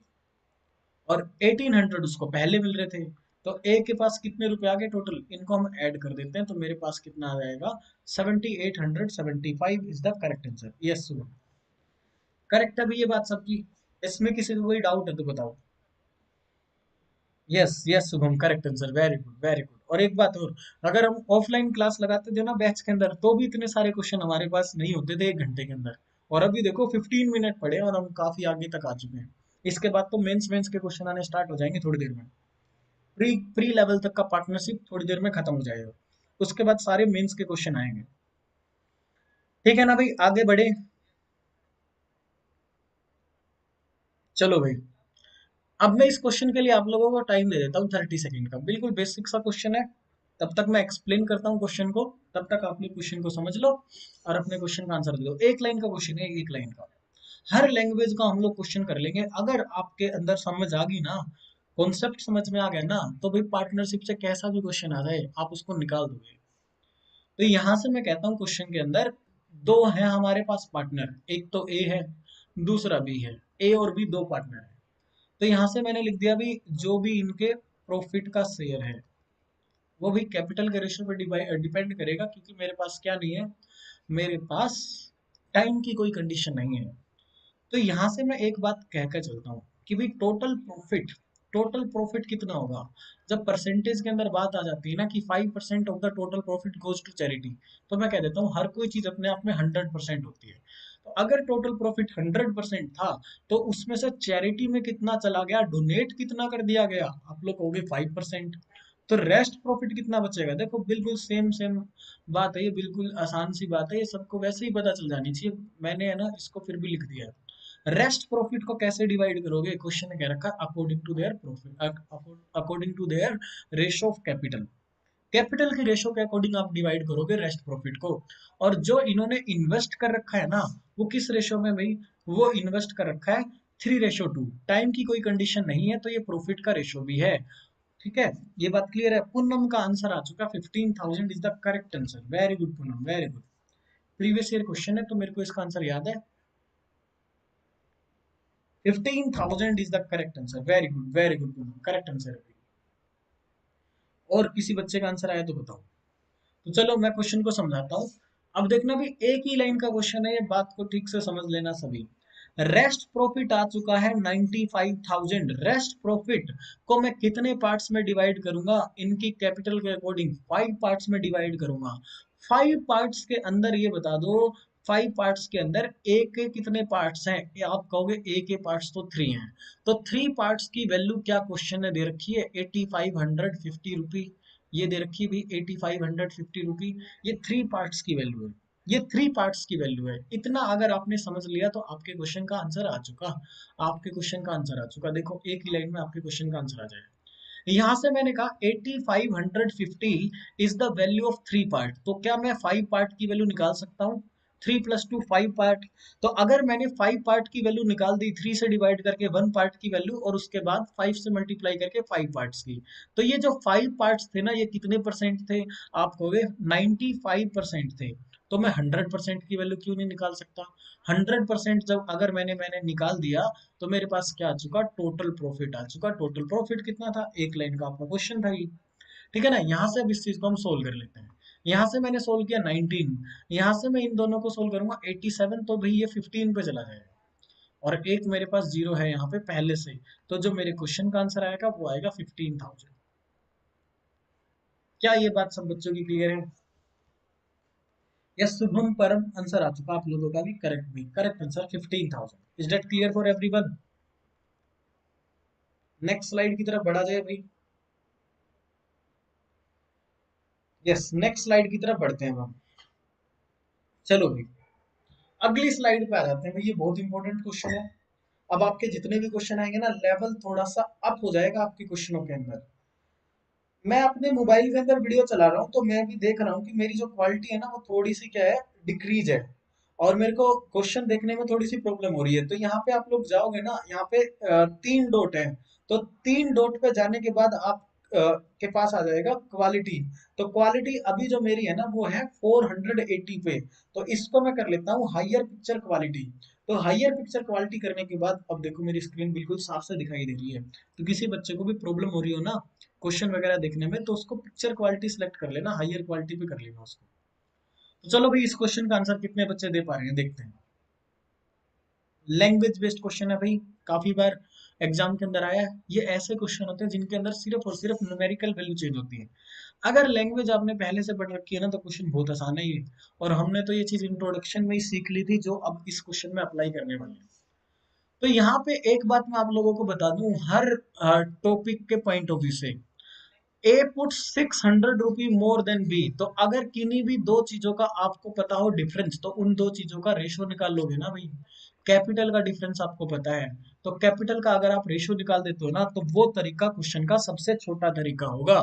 और 1800 उसको पहले मिल रहे थे। तो ए के पास कितने रुपए आ गए टोटल, इनको हम ऐड कर देते हैं, तो मेरे पास कितना आ जाएगा, 7,875 is the correct answer. Yes, correct है भी ये बात सबकी। इसमें किसी को कोई डाउट है तो बताओ। Yes yes Shubham, correct answer, very good very good. और एक बात और, अगर हम ऑफलाइन क्लास लगाते थे ना बैच के अंदर, तो भी इतने सारे क्वेश्चन हमारे पास नहीं होते थे 1 घंटे के अंदर। और अभी देखो 15 मिनट पड़े और हम काफी आगे तक आ चुके हैं। इसके बाद तो मेंस मेंस के क्वेश्चन आने स्टार्ट हो जाएंगे थोड़ी देर में। प्री प्री लेवल तक का पार्टनरशिप थोड़ी देर में खत्म हो जाएगा। उसके बाद सारे मेंस के क्वेश्चन आएंगे। ठीक है ना भाई, आगे बढ़े। चलो भाई, अब मैं इस क्वेश्चन के लिए आप लोगों को टाइम दे देता हूँ 30 सेकंड का। बिल्कुल बेसिक सा क्वेश्चन है, तब तक मैं एक्सप्लेन करता हूँ क्वेश्चन को, तब तक आप लोग क्वेश्चन को समझ लो और अपने क्वेश्चन का आंसर दे दो। एक लाइन का क्वेश्चन है, एक लाइन का। हर लैंग्वेज का हम लोग क्वेश्चन कर लेंगे। अगर आपके अंदर समझ आ गई ना, कॉन्सेप्ट समझ में आ गया ना, तो भाई पार्टनरशिप से कैसा भी क्वेश्चन आ जाए आप उसको निकाल दोगे। तो यहां से मैं कहता हूँ क्वेश्चन के अंदर दो है हमारे पास पार्टनर, एक तो ए है, दूसरा बी है। ए और बी दो पार्टनर है। तो यहाँ से मैंने लिख दिया भी, जो भी इनके प्रॉफिट का शेयर है वो भी कैपिटल के रेशियो पे डिपेंड करेगा, क्योंकि मेरे पास क्या नहीं है, मेरे पास टाइम की कोई कंडीशन नहीं है। तो यहाँ से मैं एक बात कहकर चलता हूँ कि भाई टोटल प्रॉफिट कितना होगा। जब परसेंटेज के अंदर बात आ जाती है ना कि 5% of the total profit goes to charity, तो मैं कह देता हूँ हर कोई चीज अपने आप में 100% होती है। तो अगर टोटल प्रॉफिट 100% था, तो उसमें से चैरिटी में कितना चला गया, डोनेट कितना कर दिया गया, आप लोग कहोगे 5%। तो रेस्ट प्रॉफिट कितना बचेगा। देखो बिल्कुल सेम सेम बात है, ये बिल्कुल आसान सी बात है, ये सबको वैसे ही पता चल जानी चाहिए। मैंने है ना इसको फिर भी लिख दिया है। रेस्ट प्रॉफिट को कैसे डिवाइड करोगे, क्वेश्चन ने कह रखा according to their profit, according to their ratio of capital. Capital के रेशियो के अकॉर्डिंग आप डिवाइड करोगे रेस्ट प्रॉफिट को। और जो इन्होंने इन्वेस्ट कर रखा है ना, वो किस रेशियो में भाई, वो इन्वेस्ट कर रखा है 3:2। टाइम की कोई कंडीशन नहीं है, तो ये प्रॉफिट का रेशियो भी है। ठीक है, ये बात क्लियर है। पूनम का आंसर आ चुका, 15,000 is the correct answer. Very good Poonam, very good. Previous year question है तो मेरे को इसका आंसर याद है। 15,000 is the correct answer. Very good, very good Poonam, correct answer है। और किसी बच्चे का आंसर आया तो बताओ। तो चलो मैं क्वेश्चन को समझाता हूँ। अब देखना भी, एक ही लाइन का क्वेश्चन है, ये बात को ठीक से समझ लेना सभी। रेस्ट प्रॉफिट आ चुका है 95,000। रेस्ट प्रॉफिट को मैं कितने पार्ट्स में डिवाइड करूंगा, इनकी कैपिटल के अकॉर्डिंग 5 पार्ट्स में डिवाइड करूंगा। 5 पार्ट्स के अंदर ये बता दो, 5 पार्ट्स के अंदर ए के कितने पार्ट्स हैं, ये आप कहोगे ए के पार्ट्स तो 3 हैं। तो 3 पार्ट्स की वैल्यू क्या क्वेश्चन ने दे रखी है, 8550 रुपी। ये दे रखी है भी 8550 रुपी। ये 3 पार्ट्स की वैल्यू है, ये 3 पार्ट्स की वैल्यू है। इतना अगर आपने समझ लिया तो आपके क्वेश्चन का आंसर आ चुका। आपके क्वेश्चन का आंसर आ चुका, देखो एक ही लाइन में आपके क्वेश्चन का आंसर आ जाएगा। यहां से मैंने कहा 8550 is the value of 3 part, तो क्या मैं 5 पार्ट की वैल्यू निकाल सकता हूँ। 3 + 2 5 पार्ट। तो अगर मैंने 5 पार्ट की वैल्यू निकाल दी 3 से डिवाइड करके 1 पार्ट की वैल्यू, और उसके बाद 5 से मल्टीप्लाई करके 5 पार्ट्स की, तो ये जो 5 पार्ट्स थे ना, ये कितने परसेंट थे, आप कहोगे 95% थे। तो मैं 100% की वैल्यू क्यों नहीं निकाल सकता। 100% जब अगर मैंने मैंने निकाल दिया, तो मेरे पास क्या आ चुका, टोटल प्रॉफिट आ चुका। टोटल प्रॉफिट कितना था, एक लाइन का आपका क्वेश्चन था ये। ठीक है ना, यहाँ से अब इस चीज को हम सोल्व कर लेते हैं। यहाँ से मैंने सोल्व किया 19, यहाँ से मैं इन दोनों को सोल्व करूंगा 87, तो भाई ये 15 पे चला जाएगा। और एक मेरे पास जीरो है यहाँ पे पहले से, तो जो मेरे क्वेश्चन का आंसर आएगा वो आएगा 15,000। क्या ये बात सब बच्चों की क्लियर है। यस शुभम परम, आंसर आ चुका आप लोगों का भी करेक्ट, भी correct answer 15,000। Is that clear for everyone. Next slide की तरफ बढ़ा जाए भाई। यस, नेक्स्ट स्लाइड की तरफ बढ़ते हैं हम। चलो भाई, अगली स्लाइड पे आ जाते हैं भाई। ये बहुत इंपॉर्टेंट क्वेश्चन है। अब आपके जितने भी क्वेश्चन आएंगे ना, लेवल थोड़ा सा अप हो जाएगा आपके क्वेश्चनों के अंदर। मैं अपने मोबाइल के अंदर वीडियो चला रहा हूँ, तो मैं भी देख रहा हूँ कि मेरी जो क्वालिटी है ना, वो थोड़ी सी क्या है, डिक्रीज है। और मेरे को क्वेश्चन देखने में थोड़ी सी प्रॉब्लम हो रही है। तो यहाँ पे आप लोग जाओगे ना, यहाँ पे 3 डॉट है। तो 3 डॉट पे जाने के बाद आप के पास आ जाएगा क्वालिटी। तो क्वालिटी अभी जो मेरी है ना, वो है 480 पे। तो इसको मैं कर लेता हूँ हाइयर पिक्चर क्वालिटी। तो हाइयर पिक्चर क्वालिटी करने के बाद अब देखो मेरी स्क्रीन बिल्कुल साफ से दिखाई दे रही है। तो किसी बच्चे को भी प्रॉब्लम हो रही हो ना क्वेश्चन वगैरह देखने में, तो उसको पिक्चर क्वालिटी सिलेक्ट कर लेना, हाइयर क्वालिटी पे कर लेना उसको। तो चलो भाई, इस क्वेश्चन का आंसर कितने बच्चे दे पा रहे हैं देखते हैं। लैंग्वेज बेस्ड क्वेश्चन है भाई, काफी बार एग्जाम के अंदर आया है। ये ऐसे क्वेश्चन होते हैं जिनके अंदर सिर्फ और सिर्फ न्यूमेरिकल वैल्यू चेंज होती है। अगर लैंग्वेज आपने पहले से पढ़ रखी है ना, तो क्वेश्चन बहुत आसान है ये। और हमने तो ये चीज इंट्रोडक्शन में ही सीख ली थी, जो अब इस क्वेश्चन में अप्लाई करने वाले हैं। तो यहाँ पे एक बात मैं आप लोगों को बता दूं, हर टॉपिक के पॉइंट ऑफ व्यू से, ए पुट 600 रुपी मोर देन बी। तो अगर किन्हीं भी दो चीजों का आपको पता हो डिफरेंस, तो उन दो चीजों का रेशो निकाल लोगे ना भाई। कैपिटल का डिफरेंस आपको पता है, तो कैपिटल का अगर आप रेशियो निकाल देते हो ना, तो वो तरीका क्वेश्चन का सबसे छोटा तरीका होगा।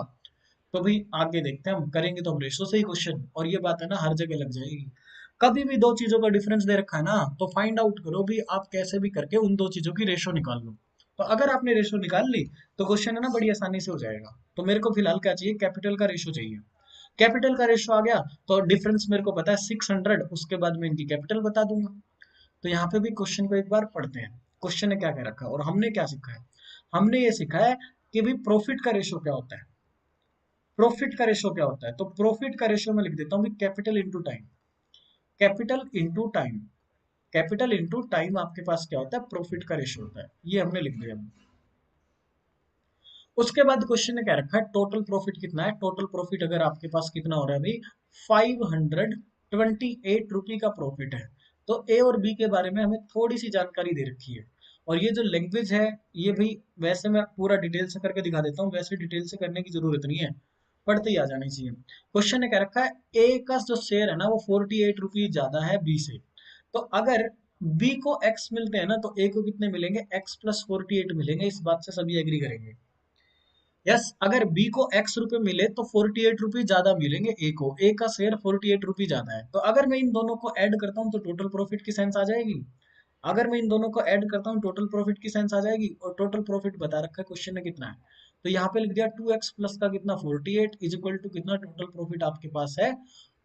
तो भाई आगे देखते हैं, हम करेंगे तो हम रेशो से ही क्वेश्चन, और ये बात है ना हर जगह लग जाएगी। कभी भी दो चीजों का डिफरेंस दे रखा है ना, तो फाइंड आउट करो भी आप कैसे भी करके उन दो चीजों की रेशो निकाल लो। तो अगर आपने रेशो निकाल ली तो क्वेश्चन है ना बड़ी आसानी से हो जाएगा। तो मेरे को फिलहाल क्या चाहिए, कैपिटल का रेशो चाहिए। कैपिटल का रेशो आ गया तो डिफरेंस मेरे को पता है 600, उसके बाद मैं इनकी कैपिटल बता दूंगा। तो यहाँ पे भी क्वेश्चन को एक बार पढ़ते हैं, क्वेश्चन ने क्या कह रखा है और हमने क्या सीखा है। हमने ये सीखा है कि भाई प्रॉफिट का रेशो क्या होता है। प्रॉफिट का रेशो क्या होता है, तो प्रॉफिट का रेशो मैं लिख देता हूँ capital into time. Capital into time, capital into time आपके पास क्या होता है, प्रॉफिट का रेशो होता है। ये हमने लिख दिया। उसके बाद क्वेश्चन ने क्या रखा है, टोटल प्रॉफिट कितना है। टोटल प्रॉफिट अगर आपके पास कितना हो रहा है भाई, 528 रुपी का प्रॉफिट है। तो ए और बी के बारे में हमें थोड़ी सी जानकारी दे रखी है। और ये जो लैंग्वेज है, ये भाई वैसे मैं पूरा डिटेल से करके दिखा देता हूँ, वैसे डिटेल से करने की जरूरत नहीं है, पढ़ते ही आ जानी चाहिए। क्वेश्चन ने क्या रखा है, ए का जो शेयर है ना वो 48 रुपी ज्यादा है बी से। तो अगर बी को एक्स मिलते हैं ना, तो ए को कितने मिलेंगे, एक्स प्लस 48 मिलेंगे। इस बात से सभी एग्री करेंगे। यस, अगर बी को एक्स रुपए मिले तो 48 रुपी ज्यादा मिलेंगे ए को। ए का शेयर 48 रुपी ज्यादा है। तो अगर मैं इन दोनों को ऐड करता हूँ तो टोटल प्रॉफिट की सेंस आ जाएगी। अगर मैं इन दोनों को ऐड करता हूँ टोटल प्रॉफिट की सेंस आ जाएगी। और टोटल प्रॉफिट बता रखा है क्वेश्चन में कितना है, तो यहाँ पे लिख दिया 2x प्लस का कितना 48 इज इक्वल टू कितना, टोटल प्रॉफिट आपके पास है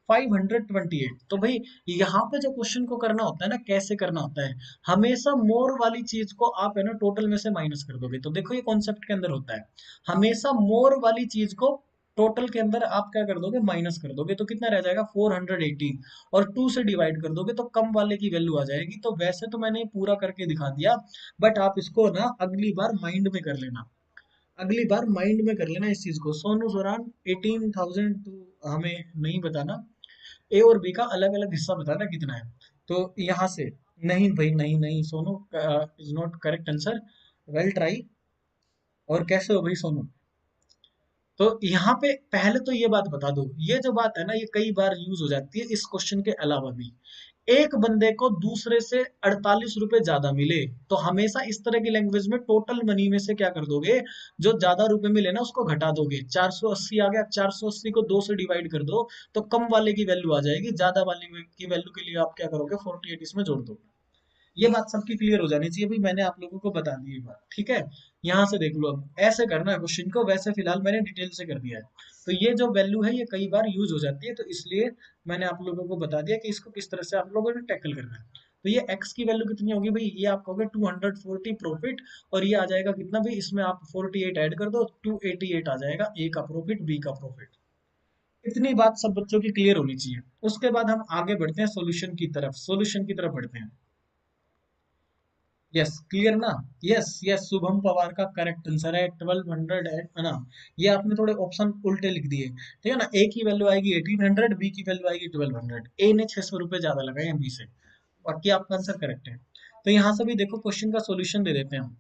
528। तो भाई यहाँ पे जो क्वेश्चन को करना होता है ना, कैसे करना होता है, हमेशा मोर वाली चीज को आप है ना टोटल में से माइनस कर दोगे। तो देखो ये कॉन्सेप्ट के अंदर होता है, हमेशा मोर वाली चीज को टोटल के अंदर आप क्या कर दोगे, माइनस कर दोगे। तो कितना रह जाएगा 418, और 2 से डिवाइड कर दोगे तो कम वाले की वैल्यू आ जाएगी। तो वैसे तो मैंने ये पूरा करके दिखा दिया, बट आप इसको ना अगली बार माइंड में कर लेना। अगली बार माइंड में कर लेना इस चीज को। सोनू सोरान 18,000 तो हमें नहीं बताना, ए और बी का अलग अलग हिस्सा बताना कितना है। तो यहाँ से, नहीं भाई नहीं नहीं Sonu, is not correct answer. Well try. और कैसे हो भाई सोनू। तो यहाँ पे पहले तो ये बात बता दो, ये जो बात है ना ये कई बार यूज हो जाती है इस क्वेश्चन के अलावा भी। एक बंदे को दूसरे से 48 रुपए ज्यादा मिले, तो हमेशा इस तरह की लैंग्वेज में टोटल मनी में से क्या कर दोगे, जो ज्यादा रुपए मिले ना उसको घटा दोगे। 480 आ गया, 480 को 2 से डिवाइड कर दो तो कम वाले की वैल्यू आ जाएगी, ज्यादा वाले की वैल्यू के लिए आप क्या करोगे, 48 इसमें जोड़ दो। ये बात सबकी क्लियर हो जानी चाहिए भाई, मैंने आप लोगों को बता दी ये बात, ठीक है। यहाँ से देख लो, अब ऐसे करना है क्वेश्चन को, वैसे फिलहाल मैंने डिटेल से कर दिया है। तो ये जो वैल्यू है ये कई बार यूज हो जाती है, तो इसलिए मैंने आप लोगों को बता दिया कि इसको किस तरह से आप लोगों ने टैकल करना है। तो ये x की वैल्यू कितनी होगी भाई, ये आप कहोगे 240 प्रॉफिट, और ये आ जाएगा कितना भाई, इसमें आप 48 ऐड कर दो, 288 आ जाएगा ए का प्रॉफिट, बी का प्रॉफिट। इतनी बात सब बच्चों की क्लियर होनी चाहिए। उसके बाद हम आगे बढ़ते हैं सॉल्यूशन की तरफ, सॉल्यूशन की तरफ बढ़ते हैं। यस क्लियर ना। यस यस, शुभम पवार का करेक्ट आंसर है 1200 है ना। ये आपने थोड़े ऑप्शन उल्टे लिख दिए, ठीक है ना। ए की वैल्यू आएगी 1800, बी की वैल्यू आएगी 1200। ए ने 600 रुपए ज्यादा लगाए हैं बी से, बाकी आपका आंसर करेक्ट है। तो यहाँ से भी देखो क्वेश्चन का सॉल्यूशन दे देते हैं हम।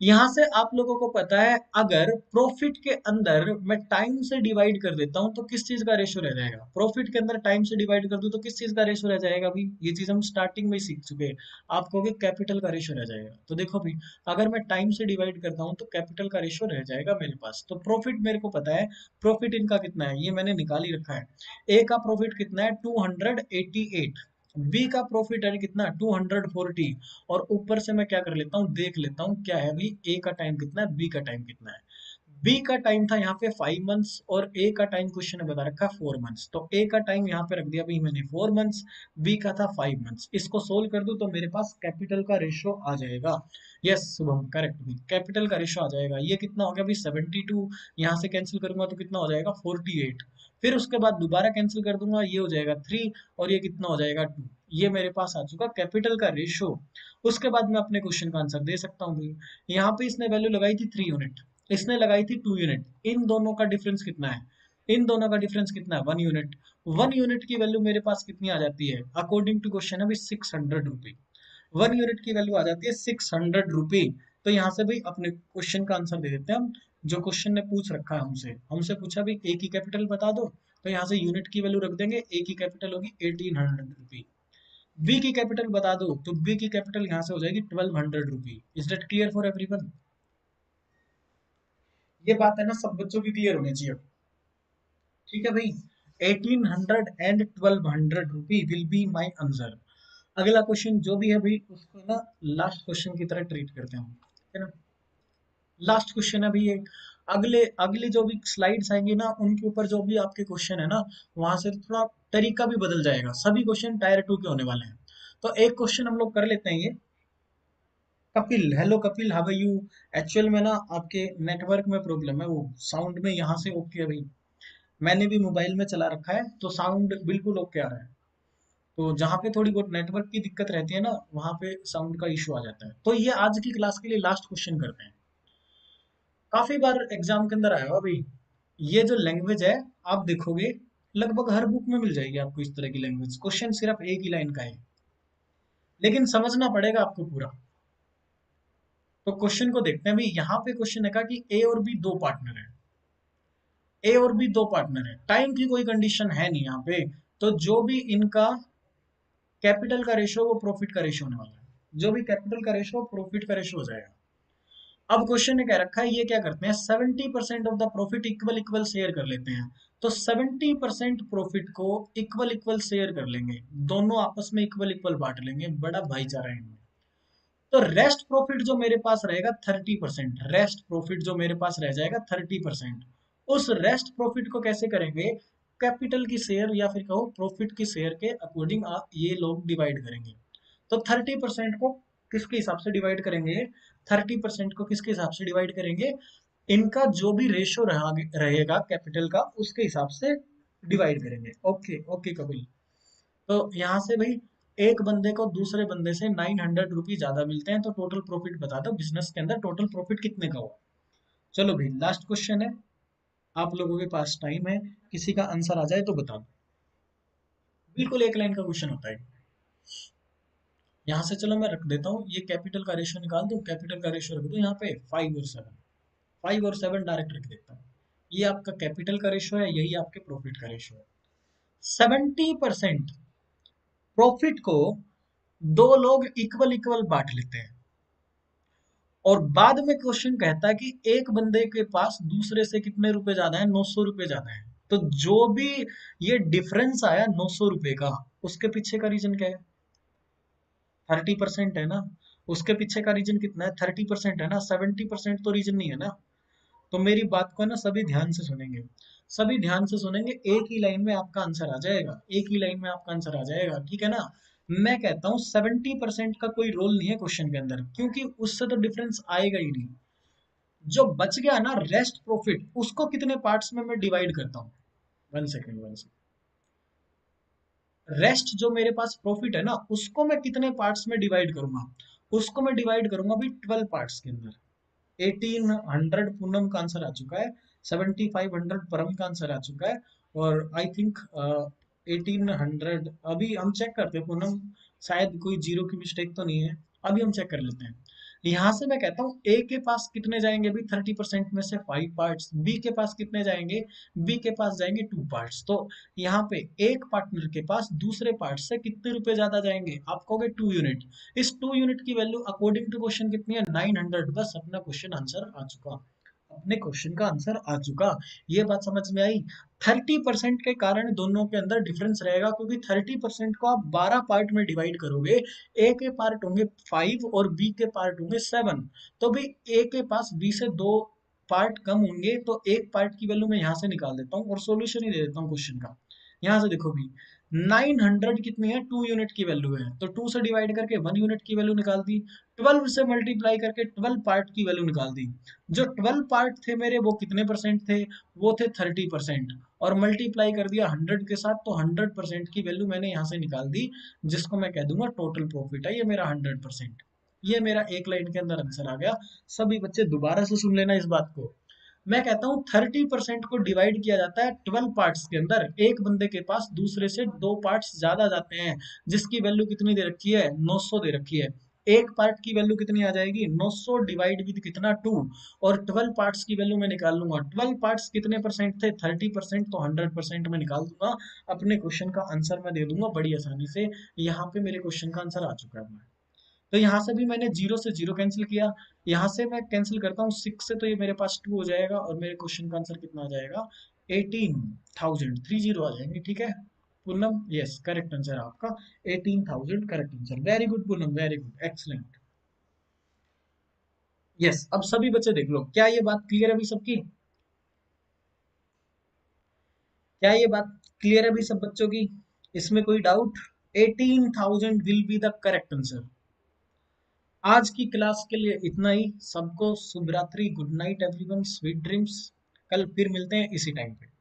यहाँ से आप लोगों को पता है, अगर प्रॉफिट के अंदर मैं टाइम से डिवाइड कर देता हूं तो किस चीज का रेशो रह जाएगा। प्रॉफिट के अंदर टाइम से डिवाइड कर दूं तो किस चीज का रेशो रह जाएगा भी, ये चीज हम स्टार्टिंग में ही सीख चुके हैं। आप कहोगे कैपिटल का रेशो रह जाएगा। तो देखो भी, अगर मैं टाइम से डिवाइड करता हूं तो कैपिटल का रेशो रह जाएगा मेरे पास। तो प्रॉफिट मेरे को पता है, प्रॉफिट इनका कितना है ये मैंने निकाल ही रखा है। ए का प्रॉफिट कितना है 288, बी का प्रॉफिट है कितना 240, और ऊपर से मैं क्या कर लेता हूँ, देख लेता हूँ क्या है भाई, ए का टाइम कितना है, बी का टाइम कितना है। बी का टाइम था यहाँ पे 5 मंथ्स, और ए का टाइम क्वेश्चन ने बता रखा 4 मंथ्स। तो ए का टाइम यहाँ पे रख दिया भाई मैंने 4 मंथ्स, बी का था 5 मंथ्स। इसको सोल्व कर दूं तो मेरे पास कैपिटल का रेशो आ जाएगा। यस शुभम करेक्ट भी, कैपिटल का रेशो आ जाएगा। ये कितना हो गया भाई 72, यहाँ से कैंसिल करूंगा तो कितना हो जाएगा 48। फिर उसके बाद दोबारा कैंसिल कर दूंगा, ये हो जाएगा 3, और ये कितना हो जाएगा 2। ये मेरे पास आ चुका कैपिटल का रेशो। उसके बाद मैं अपने क्वेश्चन का आंसर दे सकता हूँ भाई। यहाँ पे इसने वैल्यू लगाई थी 3 यूनिट, इसने लगाई थी 2 यूनिट। इन दोनों का डिफरेंस कितना है, इन दोनों का डिफरेंस कितना है 1 यूनिट। 1 यूनिट की वैल्यू मेरे पास कितनी आ जाती है, अकॉर्डिंग टू क्वेश्चन है भाई 600 रुपी। 1 यूनिट की वैल्यू आ जाती है 600 रुपी। तो यहाँ से भाई अपने क्वेश्चन का आंसर दे देते हैं हम। जो क्वेश्चन ने पूछ रखा है हमसे, हमसे पूछा भाई ए की कैपिटल बता दो, तो यहाँ से यूनिट की वैल्यू रख देंगे, ए की कैपिटल होगी 1800 रुपी। बी की कैपिटल बता दो, तो बी की कैपिटल यहाँ से हो जाएगी 1200 rupee. Is that clear for everyone? ये बात है ना, सब बच्चों की क्लियर होनी चाहिए। ठीक है भाई, 1800 and 1200 rupee will be my answer. अगला क्वेश्चन जो भी है भाई, उसको ना लास्ट क्वेश्चन की तरह ट्रीट करते हैं, है ना। लास्ट क्वेश्चन है भाई ये। अगले अगली जो भी स्लाइड्स आएंगी ना, उनके ऊपर जो भी आपके क्वेश्चन है ना, वहां से थोड़ा तरीका भी बदल जाएगा। सभी क्वेश्चन टायर 2 के होने वाले हैं। तो एक क्वेश्चन हम लोग कर लेते हैं ये। Kapil, hello Kapil, how are you? Actual में ना आपके नेटवर्क में प्रॉब्लम है, वो साउंड में यहाँ से ओके है भाई। मैंने भी मोबाइल में चला रखा है तो साउंड बिल्कुल ओके आ रहा है। तो जहाँ पे थोड़ी बहुत नेटवर्क की दिक्कत रहती है ना, वहाँ पे साउंड का इशू आ जाता है। तो ये आज की क्लास के लिए लास्ट क्वेश्चन करते हैं। काफी बार एग्जाम के अंदर आया हुआ भाई। ये जो लैंग्वेज है, आप देखोगे लगभग हर बुक में मिल जाएगी आपको इस तरह की लैंग्वेज। क्वेश्चन सिर्फ एक ही लाइन का है, लेकिन समझना पड़ेगा आपको पूरा। तो क्वेश्चन को देखते हैं भाई। यहाँ पे क्वेश्चन है का कि ए और बी दो पार्टनर है। ए और बी दो पार्टनर है, टाइम की कोई कंडीशन है नहीं यहाँ पे। तो जो भी इनका कैपिटल का रेशो, वो प्रॉफिट का रेशो होने वाला है। जो भी कैपिटल का रेशो, प्रॉफिट का रेशो हो जाएगा। अब क्वेश्चन ने क्या रखा है, ये क्या करते हैं, 70% of the profit equal equal share कर लेते हैं। तो 70% प्रॉफिट को इक्वल इक्वल शेयर कर लेंगे, दोनों आपस में इक्वल इक्वल बांट लेंगे, बड़ा भाईचारा है इनमें। तो रेस्ट प्रॉफिट जो मेरे पास रहेगा 30%, रेस्ट प्रॉफिट जो मेरे पास रह जाएगा 30%। उस रेस्ट प्रॉफिट को कैसे करेंगे, कैपिटल की शेयर या फिर कहो प्रॉफिट की शेयर के अकॉर्डिंग ये लोग डिवाइड करेंगे। तो 30% को किसके हिसाब से डिवाइड करेंगे, 30% को किसके हिसाब से डिवाइड करेंगे, इनका जो भी रेशो रहेगा कैपिटल का, उसके हिसाब से डिवाइड करेंगे। Okay okay Kapil. तो यहाँ से भाई, एक बंदे को दूसरे बंदे से 900 रुपीज ज्यादा मिलते हैं, तो टोटल प्रॉफिट बता दो बिजनेस के अंदर टोटल प्रॉफिट कितने का हुआ। चलो भाई, लास्ट क्वेश्चन है, आप लोगों के पास टाइम है, किसी का आंसर आ जाए तो बता दो। बिल्कुल एक लाइन का क्वेश्चन होता है। यहाँ से चलो मैं रख देता हूँ, ये कैपिटल का रेशियो निकाल दो, कैपिटल का रेशियो रख दो यहाँ पे 5 और 7। 5 और 7 डायरेक्ट रख देता हूँ। ये आपका कैपिटल का रेशियो है, यही आपके प्रॉफिट का रेशियो है। 70% प्रॉफिट को दो लोग इक्वल इक्वल बांट लेते हैं। और बाद में क्वेश्चन कहता है कि एक बंदे के पास दूसरे से कितने रुपए ज्यादा है, 900 रुपए ज्यादा है। तो जो भी ये डिफरेंस आया 900 रुपए का, उसके पीछे का रीजन क्या है, 30% है ना। उसके पीछे का रीजन कितना है, 30% है ना, 70% तो रीजन नहीं है ना। तो मेरी बात को ना सभी ध्यान से सुनेंगे, सभी ध्यान से सुनेंगे, एक ही लाइन में आपका आंसर आ जाएगा, एक ही लाइन में आपका आंसर आ जाएगा, ठीक है ना। मैं कहता हूँ 70% का कोई रोल नहीं है क्वेश्चन के अंदर, क्योंकि उससे तो डिफरेंस आएगा ही नहीं। जो बच गया ना रेस्ट प्रॉफिट, उसको कितने पार्ट्स में मैं डिवाइड करता हूँ। One second, one second. Rest जो मेरे पास प्रॉफिट है ना, उसको मैं कितने पार्ट्स में डिवाइड करूंगा, उसको मैं डिवाइड करूंगा भाई 12 पार्ट्स के अंदर। 1800 पूनम का आंसर आ चुका है, 7500 परम का आंसर आ चुका है, और आई थिंक 1800 अभी हम चेक करते हैं पूनम, शायद कोई जीरो की मिस्टेक तो नहीं है। अभी हम चेक कर लेते हैं। यहाँ से मैं कहता हूँ ए के पास कितने जाएंगे भी, 30% में से 5 पार्ट्स, बी के पास कितने जाएंगे, बी के पास जाएंगे 2 पार्ट्स। तो यहाँ पे एक पार्टनर के पास दूसरे पार्ट से कितने रुपए ज्यादा जाएंगे, आप कहोगे 2 यूनिट। इस 2 यूनिट की वैल्यू अकॉर्डिंग टू क्वेश्चन कितनी है, 900। बस अपना क्वेश्चन आंसर आ चुका, अपने क्वेश्चन का आंसर आ चुका। ये बात समझ में आई। 30% के कारण दोनों के अंदर डिफरेंस रहेगा, क्योंकि 30% को आप 12 पार्ट में डिवाइड करोगे। ए के पार्ट होंगे 5 और बी के पार्ट होंगे 7। तो भाई ए के पास बी से 2 पार्ट कम होंगे, तो एक पार्ट की वैल्यू मैं यहाँ से निकाल देता हूँ और सॉल्यूशन ही दे देता हूँ क्वेश्चन का। यहाँ से देखो भी, 900 कितनी है, 2 यूनिट की वैल्यू है, तो 2 से डिवाइड करके 1 यूनिट की वैल्यू निकाल दी। 12 से मल्टीप्लाई करके 12 पार्ट की वैल्यू निकाल दी। जो 12 पार्ट थे मेरे, वो कितने परसेंट थे, वो थे 30%। और मल्टीप्लाई कर दिया 100 के साथ, तो 100% की वैल्यू मैंने यहाँ से निकाल दी, जिसको मैं कह दूंगा टोटल प्रॉफिट है, ये मेरा 100%। ये मेरा एक लाइन के अंदर आंसर आ गया। सभी बच्चे दोबारा से सुन लेना इस बात को। मैं कहता हूँ 30% को डिवाइड किया जाता है 12 पार्ट्स के अंदर। एक बंदे के पास दूसरे से 2 पार्ट्स ज्यादा जाते हैं, जिसकी वैल्यू कितनी दे रखी है, 900 दे रखी है। एक पार्ट की वैल्यू कितनी आ जाएगी, 900 डिवाइड विद कितना 2, और 12 पार्ट्स की वैल्यू मैं निकाल लूंगा। 12 पार्ट्स कितने परसेंट थे, 30%, तो 100% में निकाल दूंगा। अपने क्वेश्चन का आंसर मैं दे दूंगा बड़ी आसानी से। यहाँ पे मेरे क्वेश्चन का आंसर आ चुका है। तो यहाँ से भी मैंने जीरो से जीरो कैंसिल किया, यहाँ से मैं कैंसिल करता हूँ 6 से, तो ये मेरे पास 2 हो जाएगा, और मेरे क्वेश्चन का आंसर कितना आ जाएगा, 18,000, 30 आ जाएंगे, ठीक है। पूनम, यस, करेक्ट आंसर आपका 18,000, correct answer. Very good Poonam, very good, excellent. Yes, अब सभी बच्चे देख लो, क्या ये बात क्लियर है अभी सबकी? क्या ये बात क्लियर है अभी सब बच्चों की? इसमें कोई doubt? 18,000 will be the correct answer. आज की क्लास के लिए इतना ही। सबको शुभ रात्रि, good night everyone, sweet dreams. कल फिर मिलते हैं इसी टाइम पे।